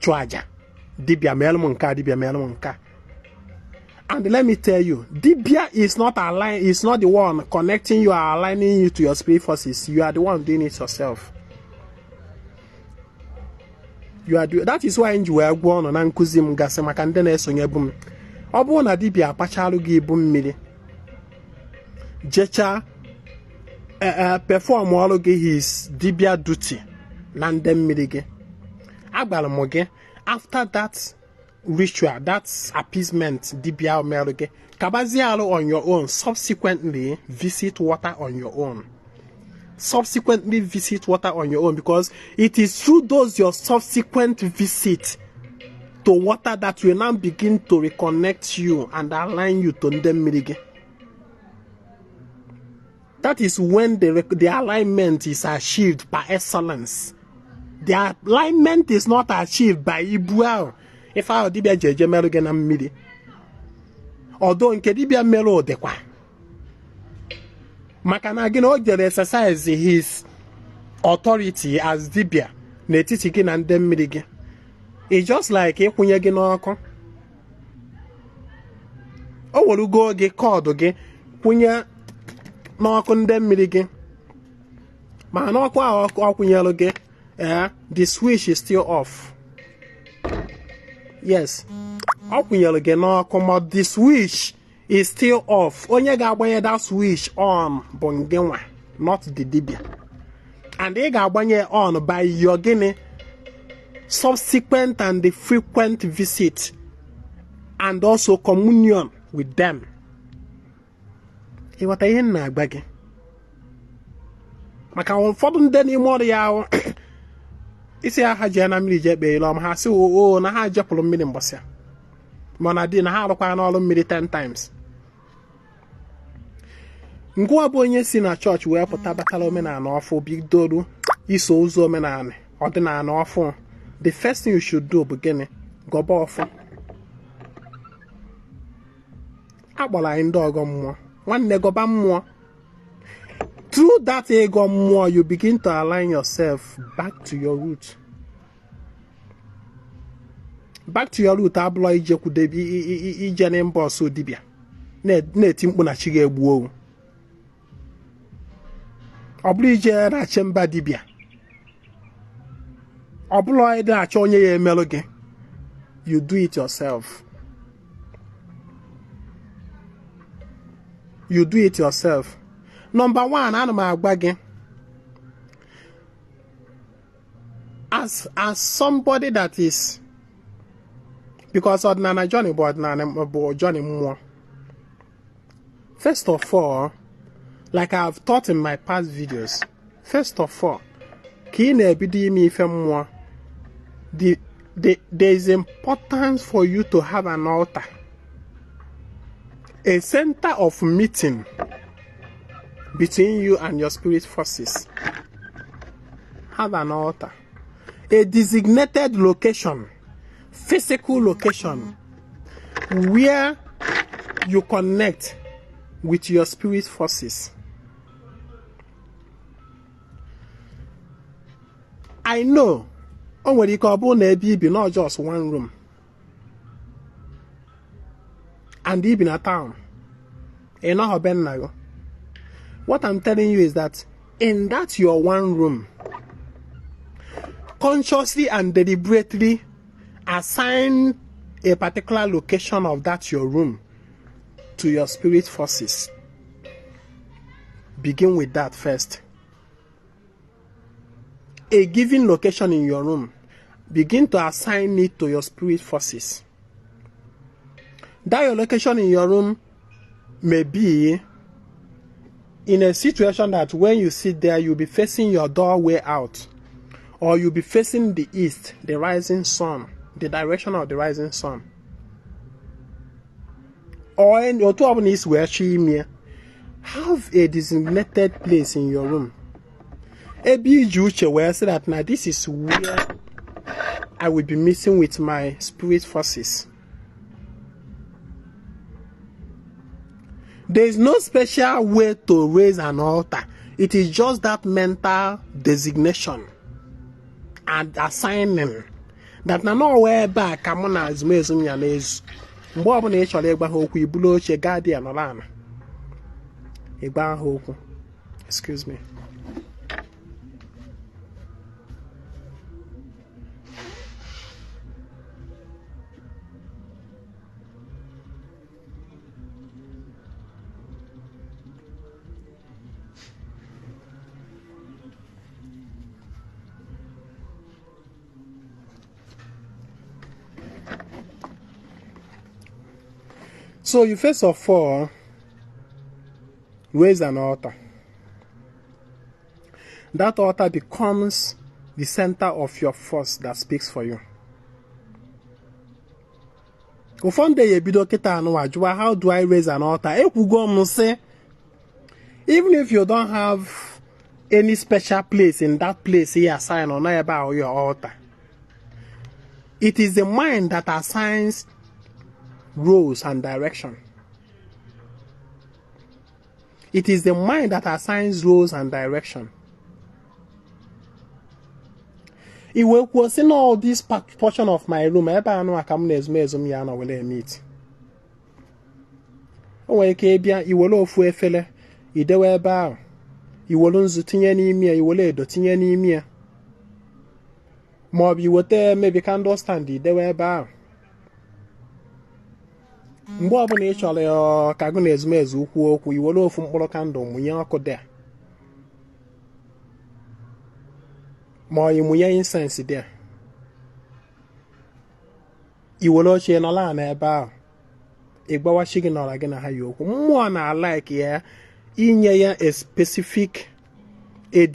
chụ aja dibịa meelụ m nka dibịa meelụ m nka. And let me tell you, dibịa is not the one connecting you or aligning you to your spirit forces. You are the one doing it yourself. That is why nji wee gwa ọnụ na nkụzi m gasị maka ndị na-esonye bụ m. Ọ bụrụ na dibịa akpacharụ gị ibu mmiri jecha perform ọrụ gị his dibịa duty na ndị mmiri gị agbara m gị after that ritual, that's appeasement, dibia omeruge. Kabazialo on your own. Subsequently, visit water on your own. Subsequently, visit water on your own, because it is through those your subsequent visit to water that will now begin to reconnect you and align you to them mirige. That is when the alignment is achieved by excellence. The alignment is not achieved by Ibuao. If I dibia jeje meruge na mmiri. Although nke dibia mero dekwa. Maka na gị o jere exercise his authority as dibia n'etiti gị na ndị mmiri gị. It's just like ịkwụnye gị n'ọkụ. O werugo gị kọdụ gị kwụnye n'ọkụ ndị mmiri gị. Ma n'ọkụ ahụ ọ kwụnyelụ gị, the switch is still off. Yes. Ọ kwụnyelụ gị n'ọkụ, ma the switch is still off. Onye ga-agbanye that switch on bụ ngịnwa, not the dibia. And ị ga-agbanye on by your gịnị subsequent and the frequent visit and also communion with them. Ịghọta ihe na-agba gị? Maka ụfọdụ ndị n'ime ọrụ ya ahụ isi ha ji na mmiri je kpee ilom, ha sị o na ha jepụrụ mmiri mbọsị, mana dị na ha arụkwa n'ọrụ mmiri 10 times. Ngwa bụ onye si na chọọchị wee pụta batara omenala ọfụ, bidoro iso ụzọ omenala ọdịnala ọfụ. The first thing you should do bụ gịnị? Gọba ọfụ. Akpọrọ anyị ndị ọgọ mmụọ. Nwanne gọba mmụọ. Through that ego mmụọ, you begin to align yourself back to your root. Back to your root abụlọ ijekwudebi ije na mba ọsọ dibịa na-eti mkpu na chi ga-egbu owu. Ọ bụrụ ije na-achị mba dibịa, ọ bụrụ ịdị achọ onye ya emelụ gị. You do it yourself. You do it yourself. Number one, ana m agba gị, as somebody that is, because ọdịnala Johnny bụ ọdịnala bụ Johnny mmụọ. First of all, like I've taught in my past videos, first of all, ka ị na-ebido ime ife mmụọ, there is importance for you to have an altar, a center of meeting between you and your spirit forces. Have an altar, a designated location, physical location, where you connect with your spirit forces. I know, o nwere ike ọ bụrụ na ebe ibi not just one room, and ibi na town, ị nọghọ be nna gị. What I'm telling you is that in that your one room, consciously and deliberately assign a particular location of that your room to your spirit forces. Begin with that first. A given location in your room, begin to assign it to your spirit forces. That your location in your room may be in a situation that when you sit there, you'll be facing your doorway out, or you'll be facing the east, the rising sun, the direction of the rising sun. Or in your two is where she have a designated place in your room. A big where I say that now this is where I will be meeting with my spirit forces. There is no special way to raise an altar. It is just that mental designation and assigning that na no where back come on as mezum ya nezu. Mgbe ọbụla ị chọrọ ịgba ha okwu ibulu oche gadi anọla ana. Ịgba ha okwu. Excuse me. So you first of all raise an altar. That altar becomes the center of your force that speaks for you. How do I raise an altar? Even if you don't have any special place in that place here assigned or not about your altar, it is the mind that assigns roles and direction. It is the mind that assigns roles and direction. It was in all this portion of my room. I know I come meet. Oh, I can't you will off fella. You do a bow. You will lose the tinny you will lay the tinny Mob you were there, maybe can't understand it. They were bow. Mgbe ọbụla ị chọrọ ka agụ na ezumezu ukwu okwu iwere ofu mkpụrụ kandụl mụnye ọkụ dị ma ọ mụnye incense dị iwere ochie nọla na ebe ahụ ịgbawachi gị nọrọ gị na ha ya okwu mmụọ na like ya inye ya a specific a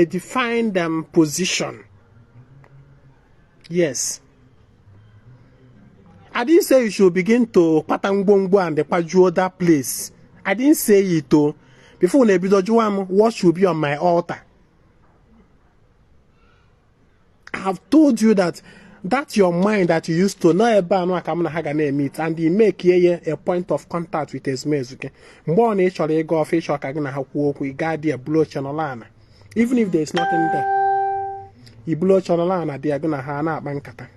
defined position. Yes, I didn't say you should begin to patangbongbo and pajuo that place. I didn't say it to. Before Nebidojuam, what should be on my altar? I have told you that that's your mind that you used to know about no akamna hagane meet and he make here a point of contact with his mezuke. Mbon actually go off each okagana haku we guard the blow chanolana. Even if there is nothing there. You blow chanolana, they are gonna hana bankata.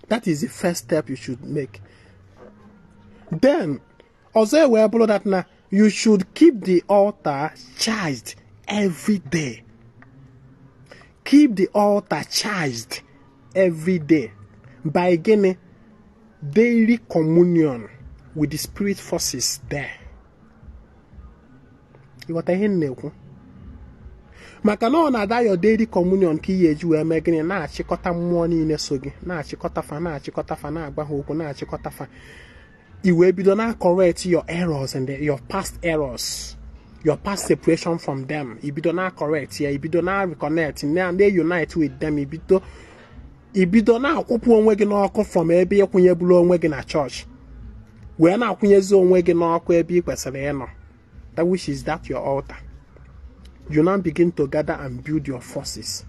That is the first step you should make. Then, also we below that now, you should keep the altar charged every day. Keep the altar charged every day by getting daily communion with the spirit forces there. You what I hear? Maka no na da your daily communion ki yeju eme gini na achịkọta mmụọ niile so gị na achịkọta fa na agba ha okwu na achịkọta fa iwe bido na correct your errors and your past errors, your past separation from them. Ibido na correct ya, ibido na reconnect na unite with them. Ibido na akwụpụ onwe gị n'ọkụ from ebe ịkwụnye bụrụ onwe gị na church wee na akwụnyezi onwe gị n'ọkụ ebe ị kwesịrị ịnọ, that which is that your altar. You now begin to gather and build your forces.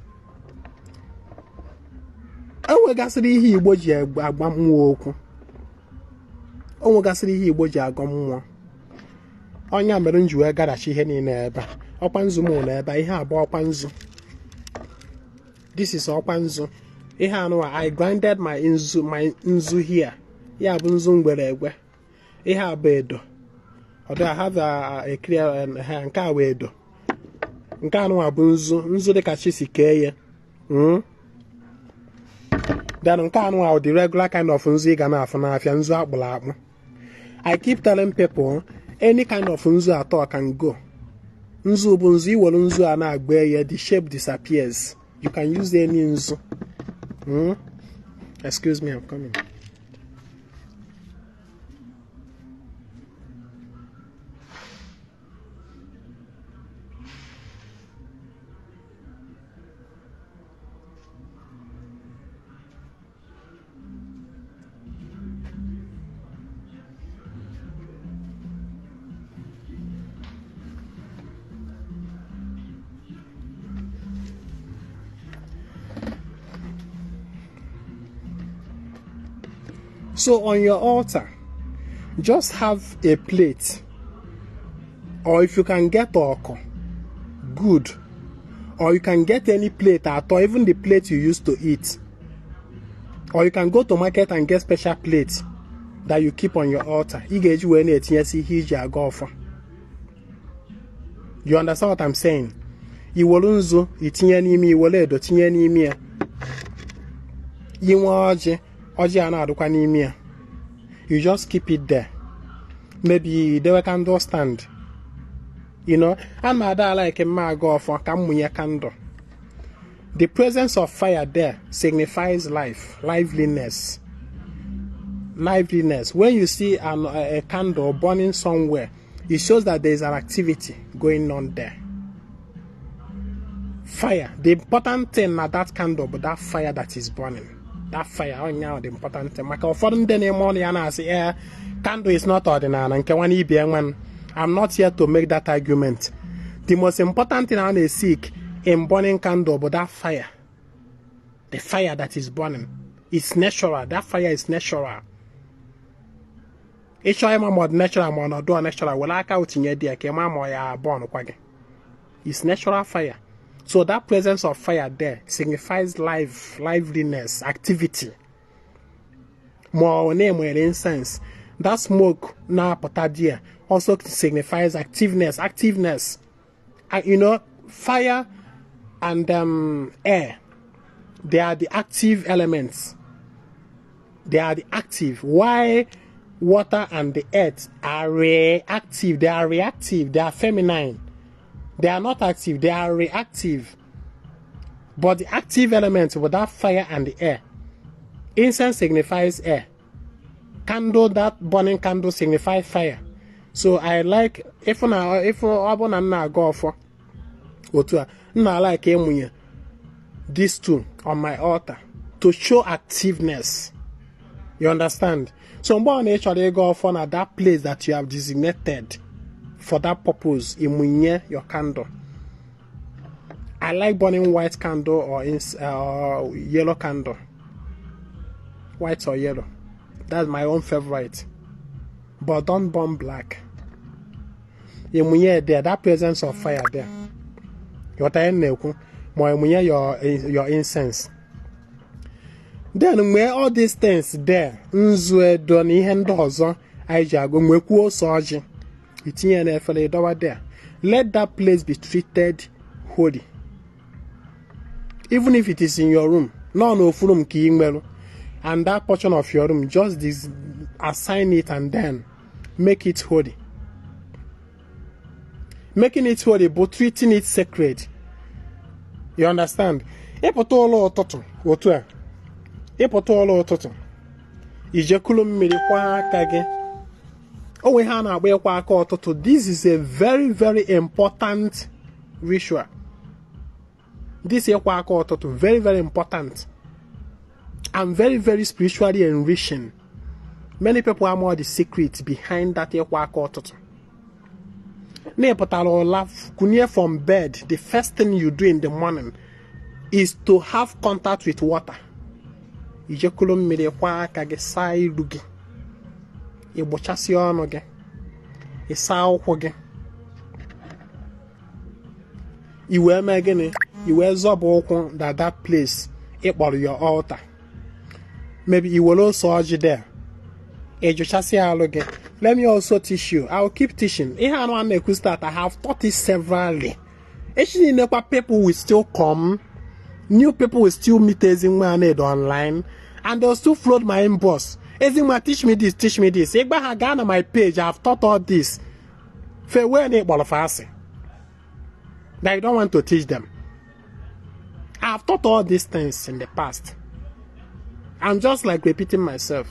Onwegasịrị ihe Igbo ji agba mmụọ okwu. Onwegasịrị ihe Igbo ji agọ mmụọ. Onye mere nji wee garachi ihe niile ebe. Ọkwa nzu m na ebe ihe abụọ ọkwa nzu. This is ọkwa nzu. Ihe anụ I grinded my nzu here. Ya bụ nzu mgbere egwe. Ihe abụ edo. Although I have a clear nke a wee edo. Nke anụ abụ nzu dịka chi si kee ya. Then nke anụ ahụ the regular kind of nzu ị ga na-afụ n'afịa, nzu akpụrụ akpụ. I keep telling people any kind of nzu at all can go. Nzu bụ nzu, iwere nzu a na-agba ya, the shape disappears. You can use any nzu. Excuse me, I'm coming. So on your altar, just have a plate, or if you can get oko, good, or you can get any plate at all, even the plate you used to eat, or you can go to market and get special plates that you keep on your altar. You understand what I'm saying? Iwolunzo itinye n'ime iwole do tinye n'ime ya. Oji ana-adụkwa n'ime ya. You just keep it there. Maybe they can understand. You know, and my dad like a mago for kamunya candle. The presence of fire there signifies life, liveliness. liveliness. When you see a candle burning somewhere, it shows that there is an activity going on there. Fire. The important thing not that candle, but that fire that is burning. That fire, oh yeah, the important thing. Candle is not ordinary. I'm not here to make that argument. The most important thing I want to seek in burning candle, but that fire. The fire that is burning. It's natural. That fire is natural. It's natural fire. So that presence of fire there signifies life, liveliness, activity. More name or incense. That smoke now there also signifies activeness. You know, fire and air, they are the active elements. They are the active. Why water and the earth are reactive? They are reactive. They are feminine. They are not active, they are reactive. But the active elements with that fire and the air. Incense signifies air. Candle, that burning candle signifies fire. So I like, if I go for I like these two on my altar to show activeness. You understand? So I'm actually go for that place that you have designated. For that purpose, imunye your candle. I like burning white candle or yellow candle. White or yellow. That's my own favorite. But don't burn black. Imunye there, that presence of fire there. Your incense. Then where all these things there, nzwe doni hendozo, aijago mwekuo soji. There. Let that place be treated holy. Even if it is in your room, and that portion of your room, just assign it and then make it holy. Making it holy, but treating it sacred. You understand? This is a very, very important ritual. This is very, very important and very, very spiritually enriching. Many people are more the secret behind that. From bed, the first thing you do in the morning is to have contact with water. You were making you were that place your altar. Maybe you will also urge there. Let me also teach you. I will keep teaching. I have taught it severally. Actually, people will still come. New people will still meet Ezinwa Anaedo online. And they'll still flood my inbox. Ezinwa, teach me this, teach me this. If I go on my page, I have taught all this. That I don't want to teach them. I have taught all these things in the past. I'm just like repeating myself.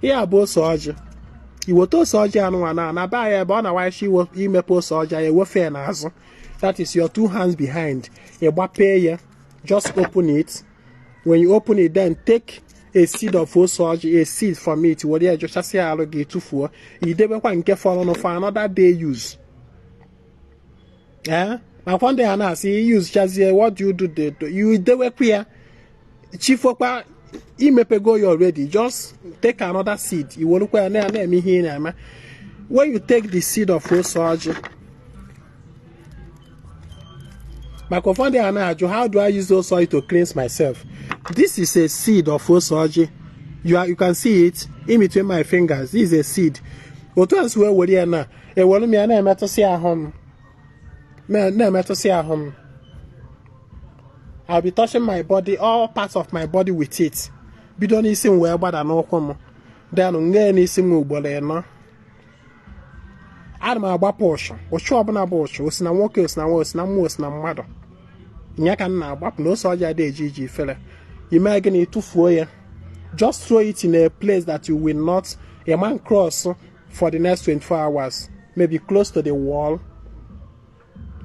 Yeah, both surgery. You will tell surgery and one and buy a bonnet why she will email surgery a warfare nazo. That is your two hands behind. A pay, just open it. When you open it, then take a seed of surgery, a seed from it. What you just say I'll get 2 4. You never want to follow for another day use. Yeah? But one day I see you use just what do you do? You do work here. Chief of you go you already. Just take another seed. You will look where me here. When you take the seed of surgery, microphone how do I use those soil to cleanse myself? This is a seed of surgery. You can see it in between my fingers. This is a seed. What else where would you now? A woman me and I see at home. I'll be touching my body, all parts of my body with it. Be don't need some well, but I know come. Then any sim but no. I'm a portion. Or show up an abortion. Was na walkers now was no most na mother. Yakan now, but no soldier day, GG fella. You may get it 2 4 years. Just throw it in a place that you will not, a man cross for the next 24 hours, maybe close to the wall.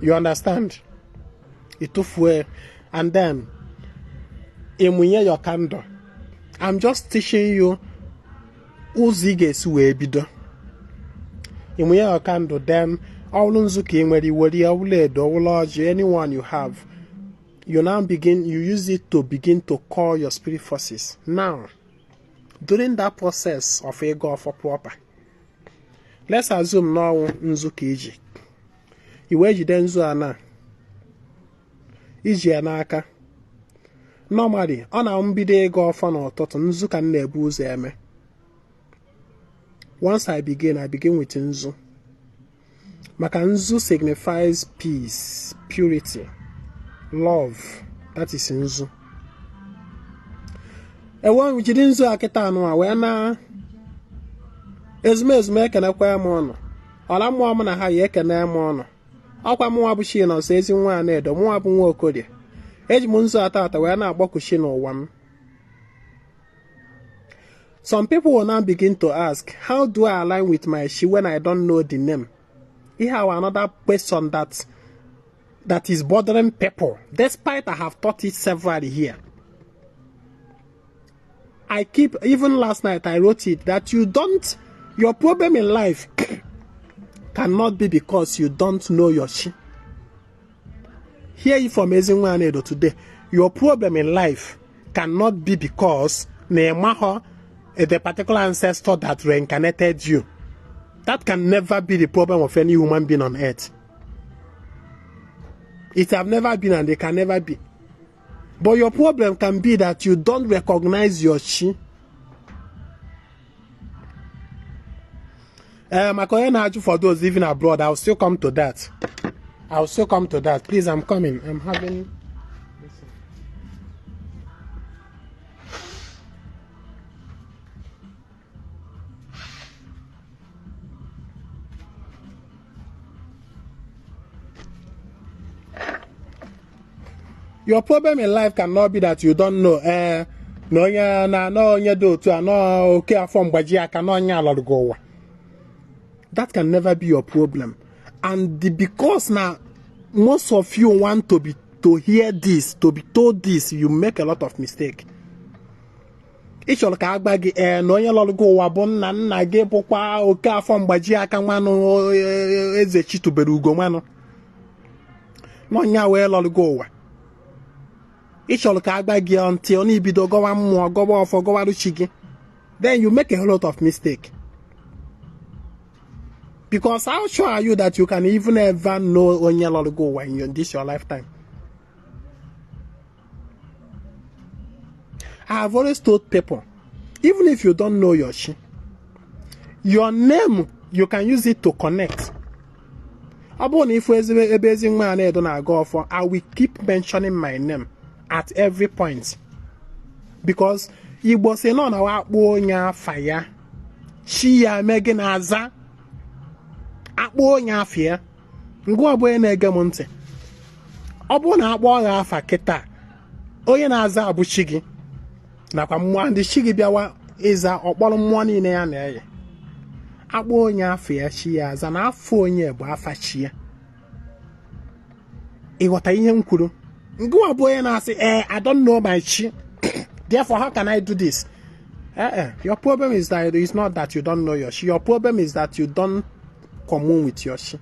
You understand? Itufue. And then, emunye your candle. I'm just teaching you uziges webido. Emunye your candle, then all unzuki nweri wori awuledo awuloji, anyone you have. You now begin, you use it to begin to call your spirit forces. Now, during that process of ego for proper, let's assume now nzuki iji. Iwe jide nzu ana. Iji anaka. Normally, ọ na mbido ego ọfọ n'ụtụtụ nzu ka m na-ebu ụzọ eme. Once I begin with nzu. Maka nzu signifies peace, purity, love. That is nzu. Ewa jiri nzu akịta anụ a wee na ezumezume ekenekwa m ọnụ. Ọla mmụọ m na ha ya ekene m ọnụ. Ọkwa mụnwa bụ Akajiọfọ Ezinwa Anaedo, mụnwa bụ nwa Okorie. Eji m nzu atata wee na-agbakwuchi n'ụwa m. Some people will now begin to ask, how do I align with my chi when I don't know the name? Here another question that is bothering people, despite I have taught it severally here. Even last night I wrote it, that your problem in life cannot be because you don't know your chi. Hear you from Ezinwa Anaedo today. Your problem in life cannot be because the particular ancestor that reincarnated you. That can never be the problem of any human being on earth. It have never been and it can never be. But your problem can be that you don't recognize your chi. For those living abroad, I'll still come to that. Please, I'm coming. I'm having... Your problem in life cannot be that you don't know. That can never be your problem. And because now most of you want to hear this, to be told this, you make a lot of mistake. Then you make a lot of mistake. Because how sure are you that you can even ever know Onyelologo in this your lifetime? I have always told people, even if you don't know your chi, your name, you can use it to connect. I will keep mentioning my name at every point. Because Igbo say no na wakpo fire. Chi ya mege na aza. Akpo nya afia. Ngwa boye na ege m ntị. Ọ bụ na akpo ya afa kịta. Onye na-aza abụ chi gị. Nakwa mmụọ ndị chi gị bịawa ịza ọkpọrọ mmụọ niile ya na-eye. Akpo onye afia chi ya aza na afọ onye bụ afa chi ya. Ịghọta ihe m kwuru? Ngwa boye na-asị, I don't know my chi. Therefore, how can I do this? Your problem is that it's not that you don't know your chi. Your problem is that you don't commune with your chi.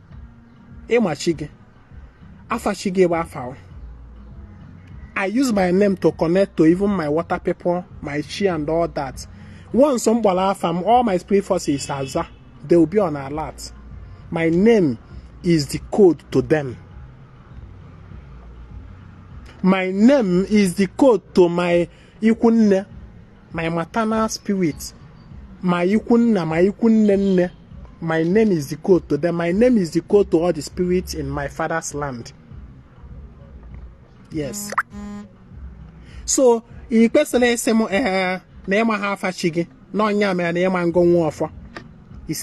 I use my name to connect to even my water people, my chi and all that. Once somebody from all my spirit forces Aza, they will be on alert. My name is the code to them. My name is the code to my ikunne, my maternal spirit, my ikunna, my ikunne. My name is the code to them. My name is the code to all the spirits in my father's land. Yes. So, it's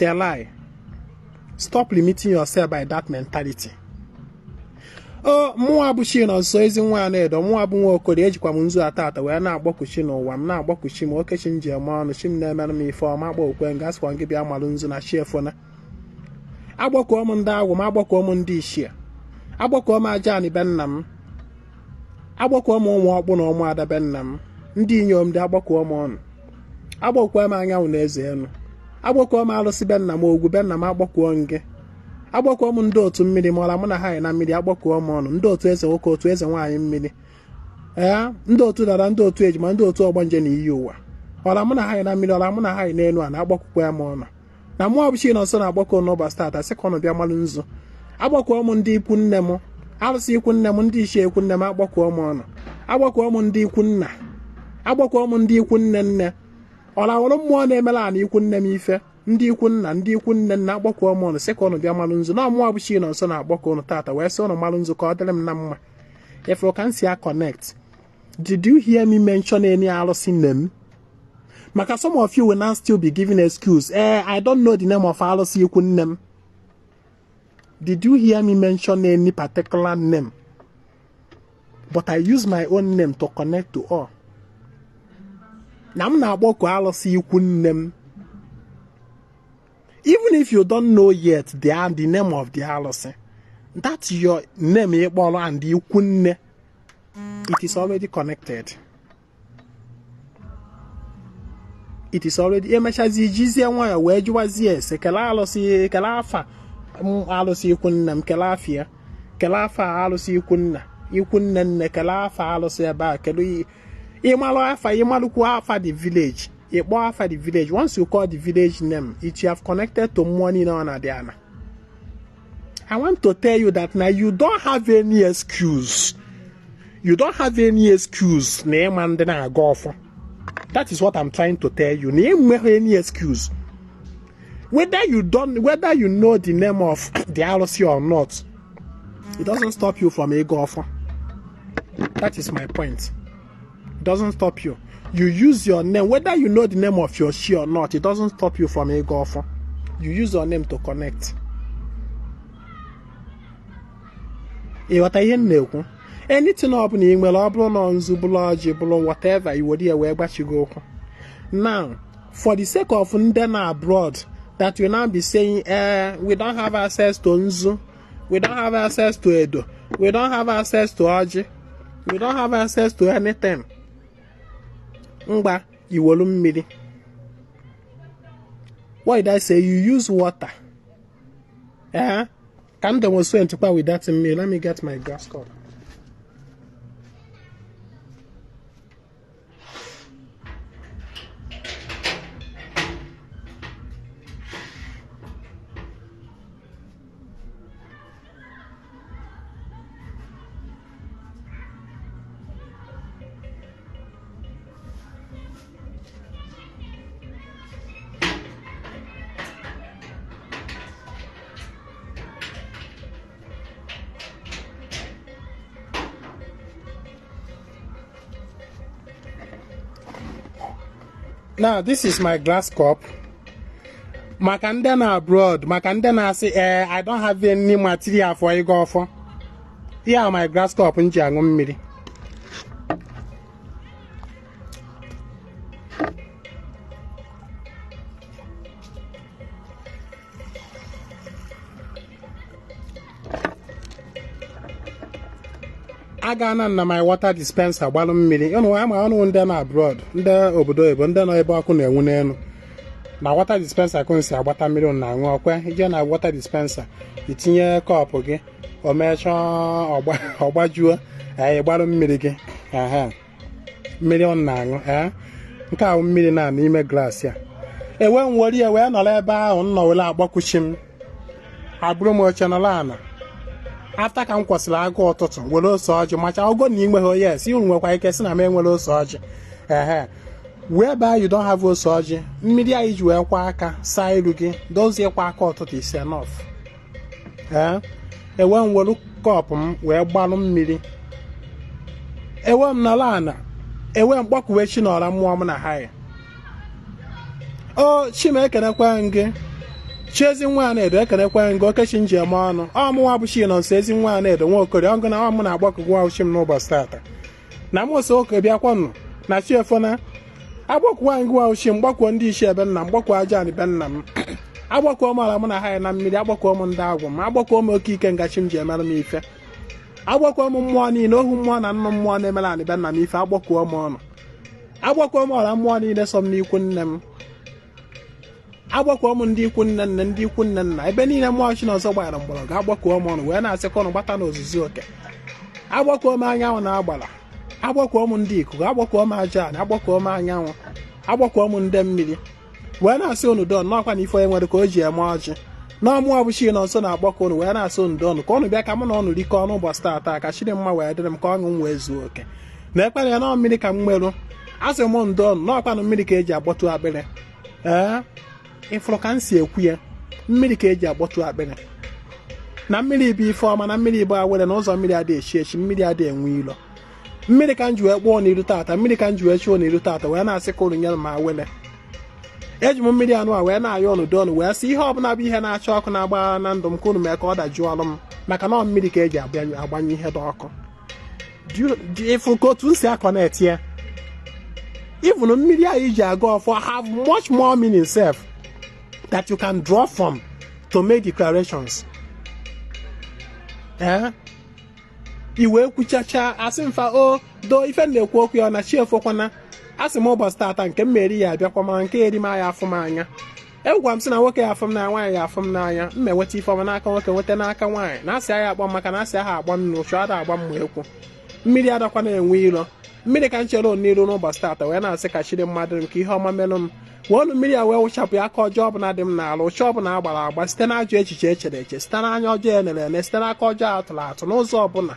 a lie. Stop limiting yourself by that mentality. o mụnwa bụ Chinonso Ezinwa Anaedo, mụnwa bụ nwa Okorie, ejikwa m nzu atata wee na-agbakụchi n'ụwa m, na-agbakụchi m okechi m ji eme ọnụ, chi m na-emere m ife ọma, agbakwe nga asịkwa gị bịa malụ nzu na chi efona. Agbakọọ m ndị agwụ m, agbakọọ m ndị ichie, agbakọọ m aja anị be nna m, agbakọọ m ụmụ ọkpụ na ụmụ ada be nna m, ndị inyom ndị agbakọọ m ọnụ, agbakọọ m anyanwụ na eze enu, agbakọọ m alụsị be nna m ogwu be nna m, agbakọọ ngị, agbakọọ m ndị otu mmiri ma ọla mụ na ha anyị na mmiri, agbakọọ m ọnụ, ndị otu eze nwoke, otu eze nwaanyị mmiri, ndị otu dara, ndị otu ejima, ndị otu ọgbanje na iyi ụwa, ọla mụ na ha anyị na mmiri, ọla mụ na ha anyị n'elu a na-agbakọkwa m ọnụ. Na mụ bụ Chinonso na-agbakọ n'ụbọchị tata sị ka ọnụ bịa malụ nzu. Agbakọọ m ndị ikwu nne m, alụsị ikwu nne m, ndị ichie ikwu nne m, agbakọọ m ọnụ, agbakọọ m ndị ikwu nna, agbakọọ m ndị ikwu nne nne, ọla wụrụ mmụọ na-emela ana ikwu nne m ife, ndị ikwu nna, ndị ikwu nne nna, agbakọọ m ọnụ sị ka ọnụ bịa malụ nzu. Na mụ bụ Chinonso na-agbakọ ụnụ tata wee sị ụnụ malụ nzu ka ọ dịrị m na mma. If you can see a connect, did you hear me mention any alụsị nne m? Maka some of you will now still be giving excuse. I don't know the name of alụsị ikwu nne m. Did you hear me mention any particular name? But I use my own name to connect to all. Na m na-agbakọ alụsị ikwu nne m. Even if you don't know yet the name of the alụsị, that's your name ịkpọrọ and the ikwu nne. It is already connected. It is already emechazi jizie nwayọ wee jụwazie ese kele alụsị, kele afa alụsị ikwu nna m, kele afịa, kele afa alụsị ikwu nna, ikwu nne nne, kele afa alụsị ebe a, kele ịmalụ afa, ịmalụkwu afa the village, ịkpọ afa the village. Once you call the village name, it you have connected to mmụọ niile ọ na-adị ana. I want to tell you that now you don't have any excuse. You don't have any excuse na ịma ndị na-aga ọfọ. That is what I'm trying to tell you. Any excuse. Whether you know the name of the alụsị or not, it doesn't stop you from a golfer. That is my point. It doesn't stop you. You use your name, whether you know the name of your she or not, it doesn't stop you from a golfer. You use your name to connect. What I hear anything up in email, or whatever you would hear where you go. Now, for the sake of Ndena abroad, that will now be saying, we don't have access to Nzu, we don't have access to Edo, we don't have access to Oji, we don't have access to anything. Ngba, you will mmiri. Why did I say you use water? Can demonstrate with that in me. Let me get my gas cup. Now, this is my glass cup. Maka ndị na abroad, maka ndị na-asị, I don't have any material for ịga ọfọ. Here my glass cup nji aṅụ mmiri. Aga na my water dispenser gbalụ mmiri. You know, ama ọnụ ndị na abroad, ndị obodo ebo, ndị nọ ebe ọkụ na-enwu n'elu. Na water dispenser ka nsi agbata mmiri na aṅụ ọkwa. Ije na water dispenser, itinye kọpụ gị, o mechaa ọgbajuo, gbalụ mmiri gị. Mmiri ọ na-aṅụ, nke ahụ mmiri na n'ime glass ya. Ewe m were ya wee nọrọ ebe ahụ nọ wele agbakwuchi m. Abụrụ m oche nọrọ ana. After ka m kwụsịrị agụ ụtụtụ were ose ọjị macha ogo na inweghị yes ị nwekwa ike sị na m enwere ose ọjị whereby you don't have ose ọjị mmiri anyị ji wee kwa aka saa iru gị doziekwa aka ụtụtụ is enough. Ewe m were kọpụ m wee gbalụ mmiri, ewe m nọrọ ana, ewe m kpọkuwe chi n'ọra mmụọ m na ha ya. O Chimekenekwe gị Chi Ezinwa Anaedo ekenekwe ngo okechi nji eme ọnụ ọmụnwa bụ chi nọ nso Ezinwa Anaedo nwa okori ọgụ na ọmụ na-agbakọgwa uchi m n'ụbọchị tata na m so oke bịakwanụ na chi efona agbakọwa ngwa uchi m gbakwuo ndị ishi ebe nna m gbakwuo aja ani be nna m agbakọọ m ala mụ na ha na mmiri agbakọọ m ndị agwụ m agbakọọ m oke ike ngachi m ji emere m ife agbakọọ m mmụọ niile ohu mmụọ na nnụ mmụọ na-emere ani be nna m ife agbakọọ m ọnụ agbakọọ m ọla mmụọ niile so m n'ikwu nne m agbakọọ m ndị ikwu nne nne ndị ikwu nne nna ebe niile mmụọ chi n'ọzọ gbara mgbọrọgwụ agbakọọ m ọnụ wee na-asịkọ ọnụ gbata n'ozuzu oke agbakọọ m anyanwụ na agbara agbakọọ m ndị ikuku agbakọọ m aja ani agbakọọ m anyanwụ agbakọọ m ndị mmiri wee na-asị unu don n'ọkwa na ife onye nwere ka o ji eme ọjị n'ọmụọ bụ chi nọ nso na-agbakọ unu wee na-asị unu don ka ọnụ bịa ka mụ na ọnụ rikọọ n'ụbọchị taata ka chiri mma wee dịrị m ka ọṅụ m wee zuo oke na ekpere ya nọọ mmiri ka m merụ asị m ndo n'ọkwa na mmiri ka eji agbọtụ akpịrị ịfụrụ ka m si ekwu ya mmiri ka eji agbọtụ akpịrị na mmiri bụ ife ọma na mmiri bụ awere na ụzọ mmiri adịghị echi echi mmiri adịghị enwe ilo mmiri ka m ji wee kpọọ n'iru tata mmiri ka m ji wee chụọ n'iru tata wee na-asị ka unu nyere m awele eji m mmiri anụ a wee na-ayọ ọnụ don wee sị ihe ọbụla bụ ihe na-acha ọkụ na-agba na ndụ m ka unu mee ka ọ dajụọ ọrụ m maka na ọ mmiri ka eji agbanye ihe dị ọkụ ịfụ ka otu m si akọnet ya even mmiri anyị ji aga ọfọ have much more meaning self that you can draw from to make declarations iwe kwuchacha asị mfa o do ife na-ekwu okwu ya na chi efokwana asị m ụbọchị tata nke m meri ya abịakwa ma nke eri m anya afụ m anya egwara m sị na nwoke ya afụ m n'anya nwaanyị ya afụ m n'anya m enweta ife ọma n'aka nwoke nweta n'aka nwaanyị na asị agha agba maka na asị agha agba m n'ụchụ ada agba mma ekwu mmiri adakwa na-enwe ilo mmiri ka m chere n'iru n'ụbọchị tata wee na-asị ka chiri mmadụ m ka ihe ọma merụ m weonu mmiri a wee wụchapụ ya aka ọjọọ ọbụla dị m n'ala ụcha ọbụla agbara agba site na ajọ echiche echere eche site na anya ọjọọ enere ene site n'aka ọjọọ atụrụ atụ n'ụzọ ọbụla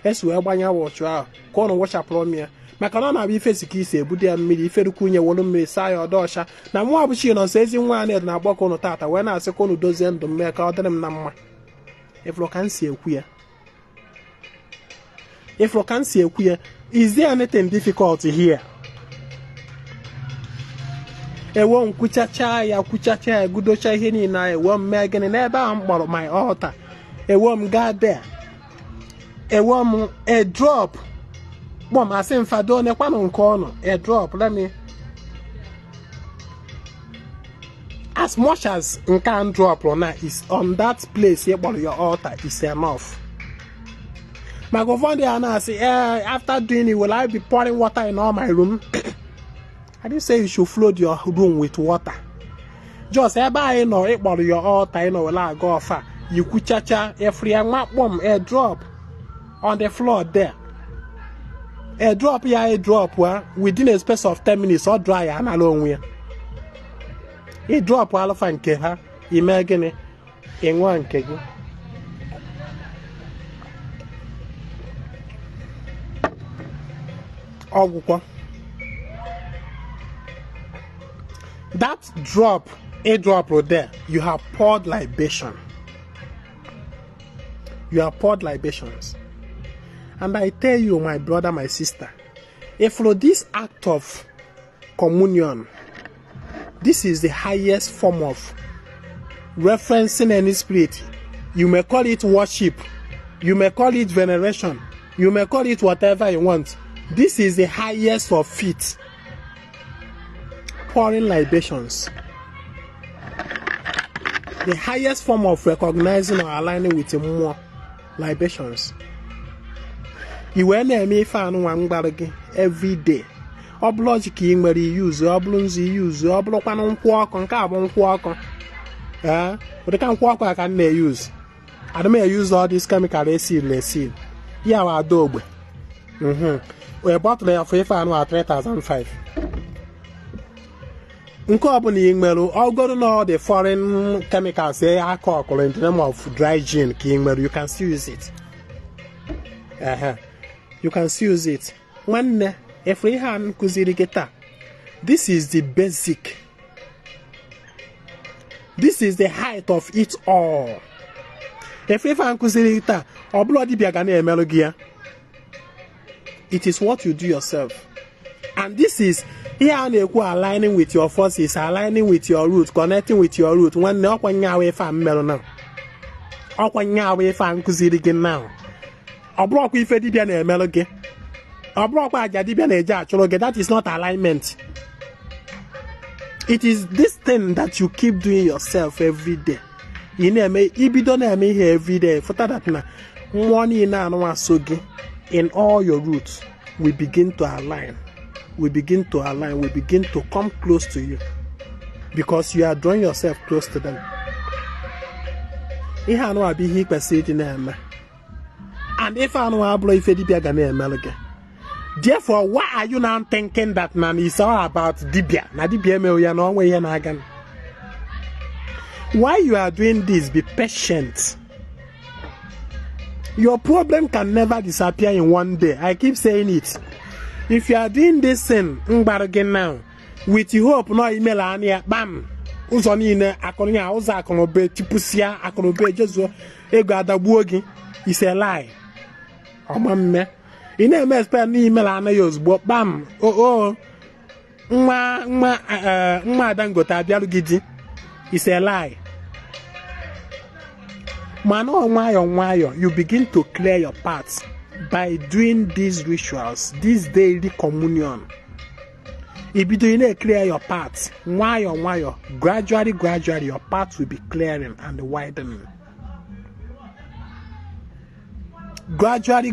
esi wee gbanye wa ụchụ ahụ ka ụnụ wụchapụrụ m ya maka na ọ na-abụ ife si ka isi ebudo ya mmiri iferukwu unye wolu mmiri saa ya ọdọ ọcha na mụnwa bụ chi nọ nso Ezinwa Anaedo na-agbakọ ụnụ tata wee na-asị ka ụnụ dozie ndụ m mee ka ọ dịrị m na mma ịfụrụ ka m si ekwu ya ịfụrụ ka m si ekwu ya is there anything difficult here? Ewo m kwuchacha ya gudocha ihe niile a ewo m mee gịnị n'ebe ahụ m kpọrọ my altar ewo m gaa there ewo m a drop kpọm asị mfado onekwanụ nke ọnụ a drop let me as much as nke a drop na is on that place ị kpọrọ your altar is enough. maka ụfọdụ ya na-asị after doing it will I be pouring water in all my room? I didn't say you should flood your room with water. Just ebe anyị nọ ịkpọrọ your altar ị nọ wele aga ọfa yikwuchacha efri makpọm a drop on the floor there. A drop ya a drop within a space of 10 minutes ọ dry ya anala onwe ya. Ị drop alụfa nke ha ime gịnị ịnwa nke gị. Ọgwụkwọ that drop a drop there you have poured libation. You have poured libations. And I tell you, my brother, my sister, if for this act of communion, this is the highest form of referencing any spirit. You may call it worship, you may call it veneration, you may call it whatever you want. This is the highest of feet. Pouring libations. The highest form of recognizing or aligning with more libations. You will na-eme ife anụ nwa mgbara gị every day. Ọ bụrụ ọjị ka ị nwere use, ọ bụrụ nzu use, ọ bụrụkwanụ nkwụ ọkụ nke a bụ nkwụ ọkụ. Ụdịka nkwụ ọkụ a ka m na-use. I don't use all this chemical acid. Ya wa ada ogbe. A bottle of ife anụ a 3,500. Nke ọbụla ị nwere ọgọdụ na the foreign chemicals alcohol in the name of dry gin ka ị nwere, you can still use it. You can still use it. Nwanne efu ihe a nkụziri gị taa, this is the basic, this is the height of it all. Efu ihe a nkụziri gị taa ọ bụla dibịa ga na-emerụ gị ya. It is what you do yourself. And this is here and aligning with your forces, aligning with your root, connecting with your root. When no one away from Melona, or when away from Kuzidi now, or block with Edibian Meloge, or block by Jadibian Ejach. That is not alignment. It is this thing that you keep doing yourself every day. You know, if you don't me here every day, for that now, money now in all your roots, we begin to align. We begin to align. We begin to come close to you because you are drawing yourself close to them. And if I know how if Dibia, therefore, why are you now thinking that man is all about Dibia? Na Dibia me we are no way again. Why you are doing this? Be patient. Your problem can never disappear in one day. I keep saying it. If you are doing this thing, now, with your hope, no email ania, bam, uzonine, akonia, uza akonobe, tipusia, akonobe, jesu, ego adabuogi, is a lie. Oh, mamme. You never spell ni email anayos, but bam, dangota, bialugidi, is a lie. Why you begin to clear your paths by doing these rituals, this daily communion. If you do clear your paths, gradually, your paths will be clearing and widening. Gradually.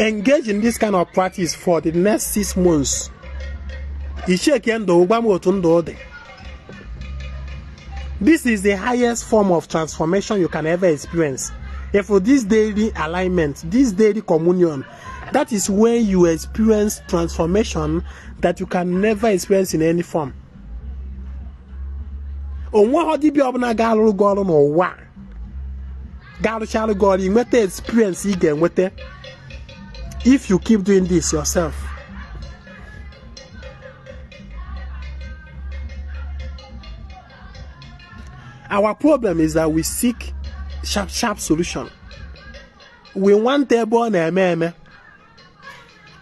Engage in this kind of practice for the next 6 months. This is the highest form of transformation you can ever experience. And for this daily alignment, this daily communion, that is when you experience transformation that you can never experience in any form. Experience if you keep doing this yourself. Our problem is that we seek sharp solution. We want a born a meme.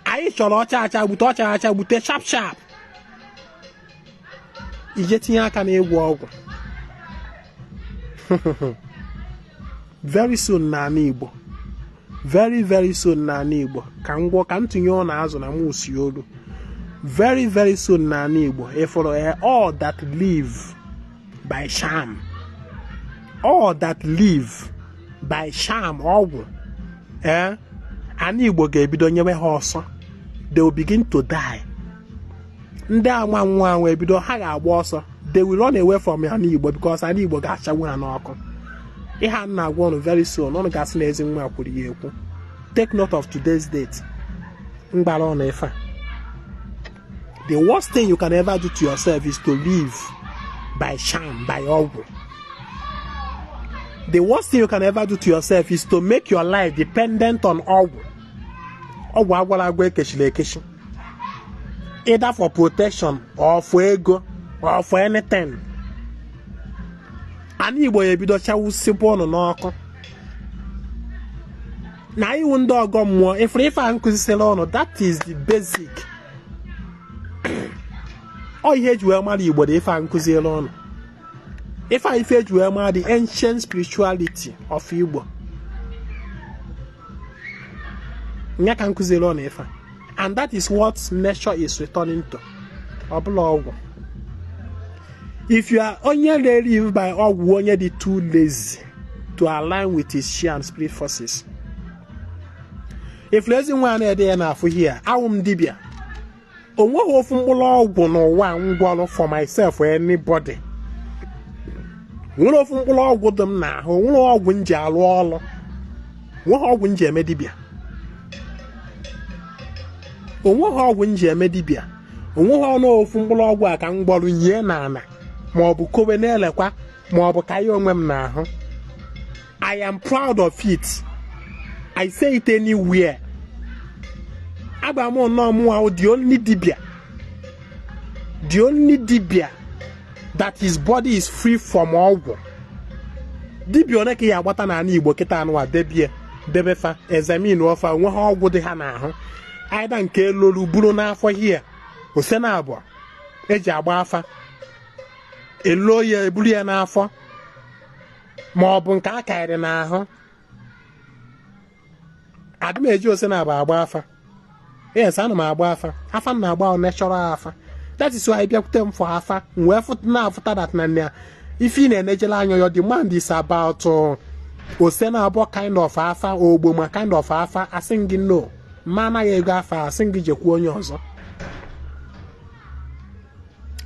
I shall watch sharp. Ijetia can a walk. Very soon, Nanibo. Very soon, Nanibo. Can walk unto your Nazon and Musiolu. Very soon, Nanibo. If for all that live by sham. All that live by sham, and they will begin to die. They will run away from Anibo because Anibo got Shawan. It had not gone very soon. No gas lazing. Take note of today's date. The worst thing you can ever do to yourself is to live by sham, by ogu. The worst thing you can ever do to yourself is to make your life dependent on ogu. Either for protection or for ego or for anything. Ani boy ebido chawu sipo no noko. Na iwu ndo ogom mo if I nkuzi that is the basic. Oh ihe juwe mali Igbo de if I nkuzi no. If I fed you the ancient spirituality of Igbo. And that is what nature is returning to. If you are only live by all the too lazy to align with his sheer and spirit forces. If lazy one day enough here, I won't dibia. For myself or anybody. One of them now, one of Winja Lolo, one of Winja Medibia. One of Winja Medibia, one of Fumble work and Bolun Yenana, Mobu Covenella, Mobu Kayo Memna. I am proud of it. I say it anywhere. Abamo no more the only Dibia. The only Dibia. That his body is free from all. Dibia oneke ya wata na Igbo kita anwa debie debefa examine ofa nwe ha ọgwụ dị ha n'ahụ aida nke lolu buru n'afọ hie ose na abụọ eji agba afa elo ya eburu ya n'afọ ma ọ bụ nke a karịrị n'ahụ adị m eji ose na abụọ agba afa yes ana m agba afa afa m na-agba natural afa that is why bịakwute m for afa wee na-afụta that na ife ị na-enejela anya your demand is about ose na abụọ kind of afa ogbo ma kind of afa asị gị no ma anaghị ego afa asị gị jekwuo onye ọzọ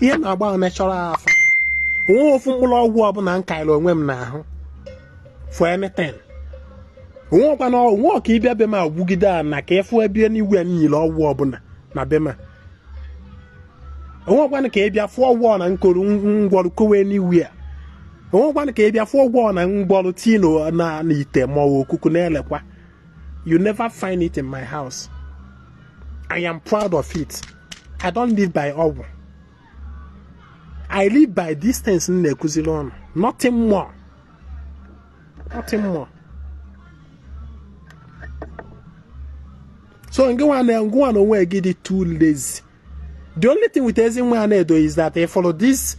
ihe na-agba natural afa onwe ofu mkpụrụ ọgwụ ọbụla m kaịrị onwe m n'ahụ for anything onwe ọka ịbịa be m agwụgide a na ka ịfụ ebe n'iwe niile ọgwụ ọbụla na be m onwe ọkwanụ ka ịbịa fụọ ọgwụ na nkoro ngwọrụ kowe n'iwe a onwe ọkwanụ ka ịbịa fụọ ọgwụ na ngwọrụ tino na ite ma ọ okuku na-elekwa. You never find it in my house. I am proud of it. I don't live by ọgwụ. I live by distance in the Kuzilon. Nothing more. Nothing more. So go on away get it too lazy. The only thing with Ezinwa Anaedo is that I follow this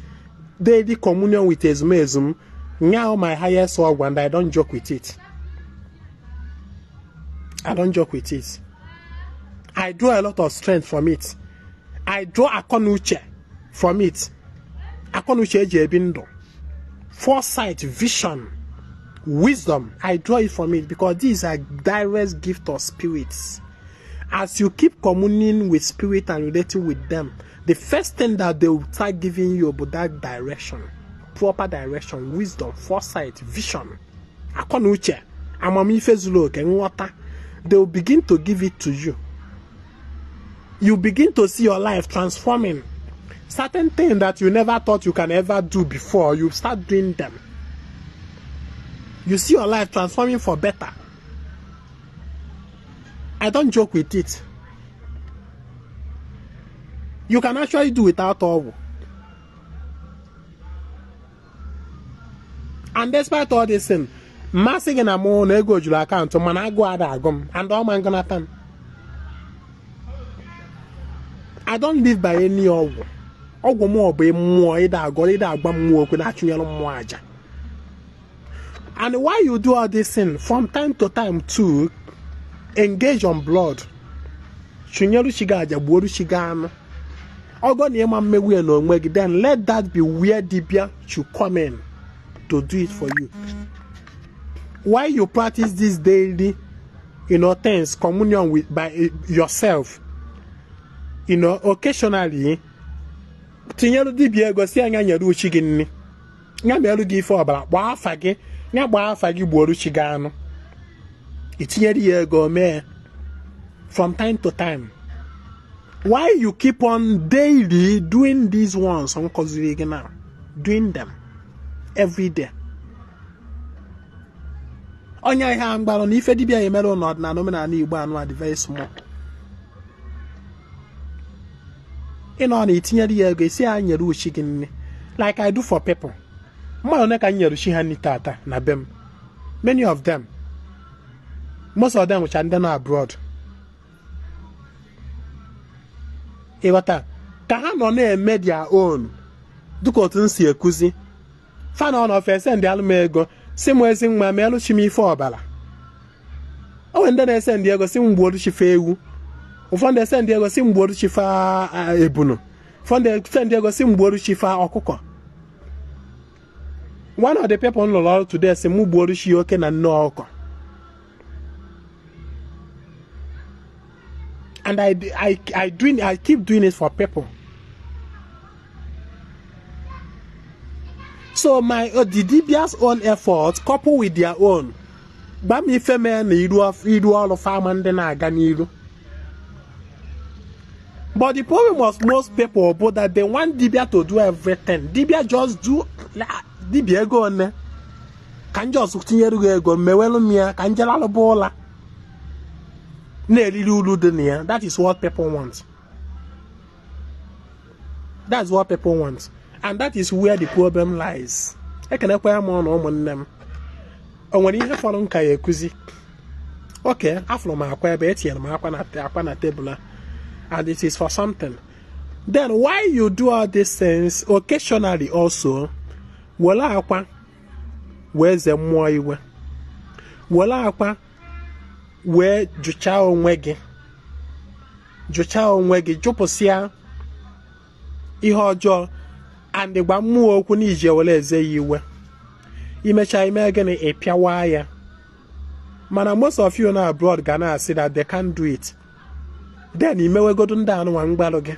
daily communion with Ezumezum. Now my highest organ, and I don't joke with it. I don't joke with it. I draw a lot of strength from it. I draw akonuche from it. Akonuche ejebindo. Foresight, vision, wisdom. I draw it from it because these are direct gift of spirits. As you keep communing with spirit and relating with them, the first thing that they will start giving you about that direction, proper direction, wisdom, foresight, vision. Akonuche, amamife zulo kenwata. They will begin to give it to you. You begin to see your life transforming. Certain things that you never thought you can ever do before, you start doing them. You see your life transforming for better. I don't joke with it. You can actually do without all. And despite all this thing, massing in a more ego jula account, man, I go out agum, and all man gonna turn. I don't live by any ogu. Ogu more be more either go either bam more with actually more aja. And why you do all this thing from time to time too, engage on blood. Chunyeru shigaja boru shigano. Ogo niema mewe no mwegi, then let that be where Dibia should come in to do it for you. Why you practice this daily, things, communion with by yourself, occasionally, Tinyeru Dibia go see anya nyeru shigini. Nya melu gi for about waafage, nya waafage boru shigano. Itinyeru go me from time to time. Why you keep on daily doing these ones on now? Doing them every day. Onya ihe mgbalo na ife dibia emere no na nomenal Igbo anu ad very small. Na itinyere ya ego esi anyere uchi gị like I do for people. Mmadụ ne ka nyere uchi ha ni tata na bem. Many of them. Most of them which are then abroad. Iwata ka ha no na-eme their own. Duka otu nsi ekuzi. Fan on of send alụ ego. Si mo Ezinwa melu chimi ife ọbala. O wende na send ego si mgboru chife ewu. Ụfọdụ send ego si mgboru chife ebunu. Ụfọdụ send ego si mgboru chife ọkụkọ. One of the people in the today say mgboru chi oke na nne ọkụkọ. And I keep doing it for people. So the Dibia's own efforts coupled with their own. Bami feme na iru all of farm and then aganiru. But the problem was most people about that they want Dibia to do everything. Dibia just do Dibia go on there. Can just go mewelu mia kanjela lo bola. That is what people want. That's what people want. And that is where the problem lies. I can acquire more no them. And when you have followed Kayekuzi, Okay, after my akwa na table, and it is for something. Then why you do all these things occasionally also? Wala akwa, where's the more iwe? Wala akwa, where jucha onwegi, juposia, ihojo, and the bamu okwu nije wale eze iwe. Imecha ime again a piawaya. Mana most of you now abroad Ghana say that they can't do it. Then you may go down one baloge.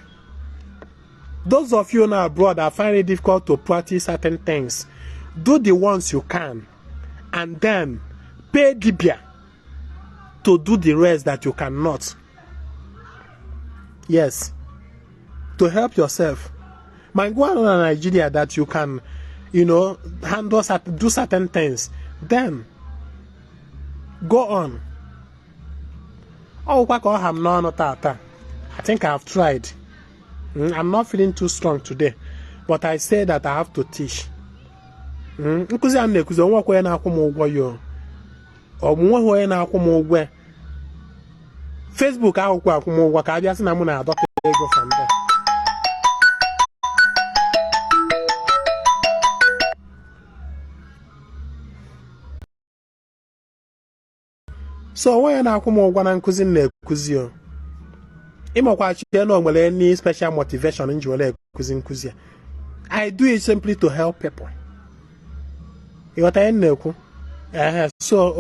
Those of you now abroad are finding it difficult to practice certain things. Do the ones you can, and then pay dibia to do the rest that you cannot. Yes, to help yourself. My go on in Nigeria that you can, do certain things. Then go on. Oh, I think I have tried. I'm not feeling too strong today, but I say that I have to teach. Facebook from there. So when I come over and cousin Kuzio, any special motivation in Joel cousin Kuzia. I do it simply to help people. So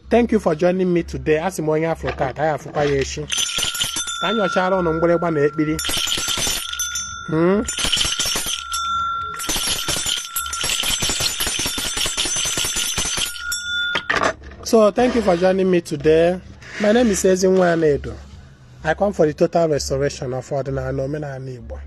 thank you for joining me today. As I'm going after that, I have Can you share on So thank you for joining me today. My name is Ezinwa Anaedo. I come for the total restoration of ordinary Igbo.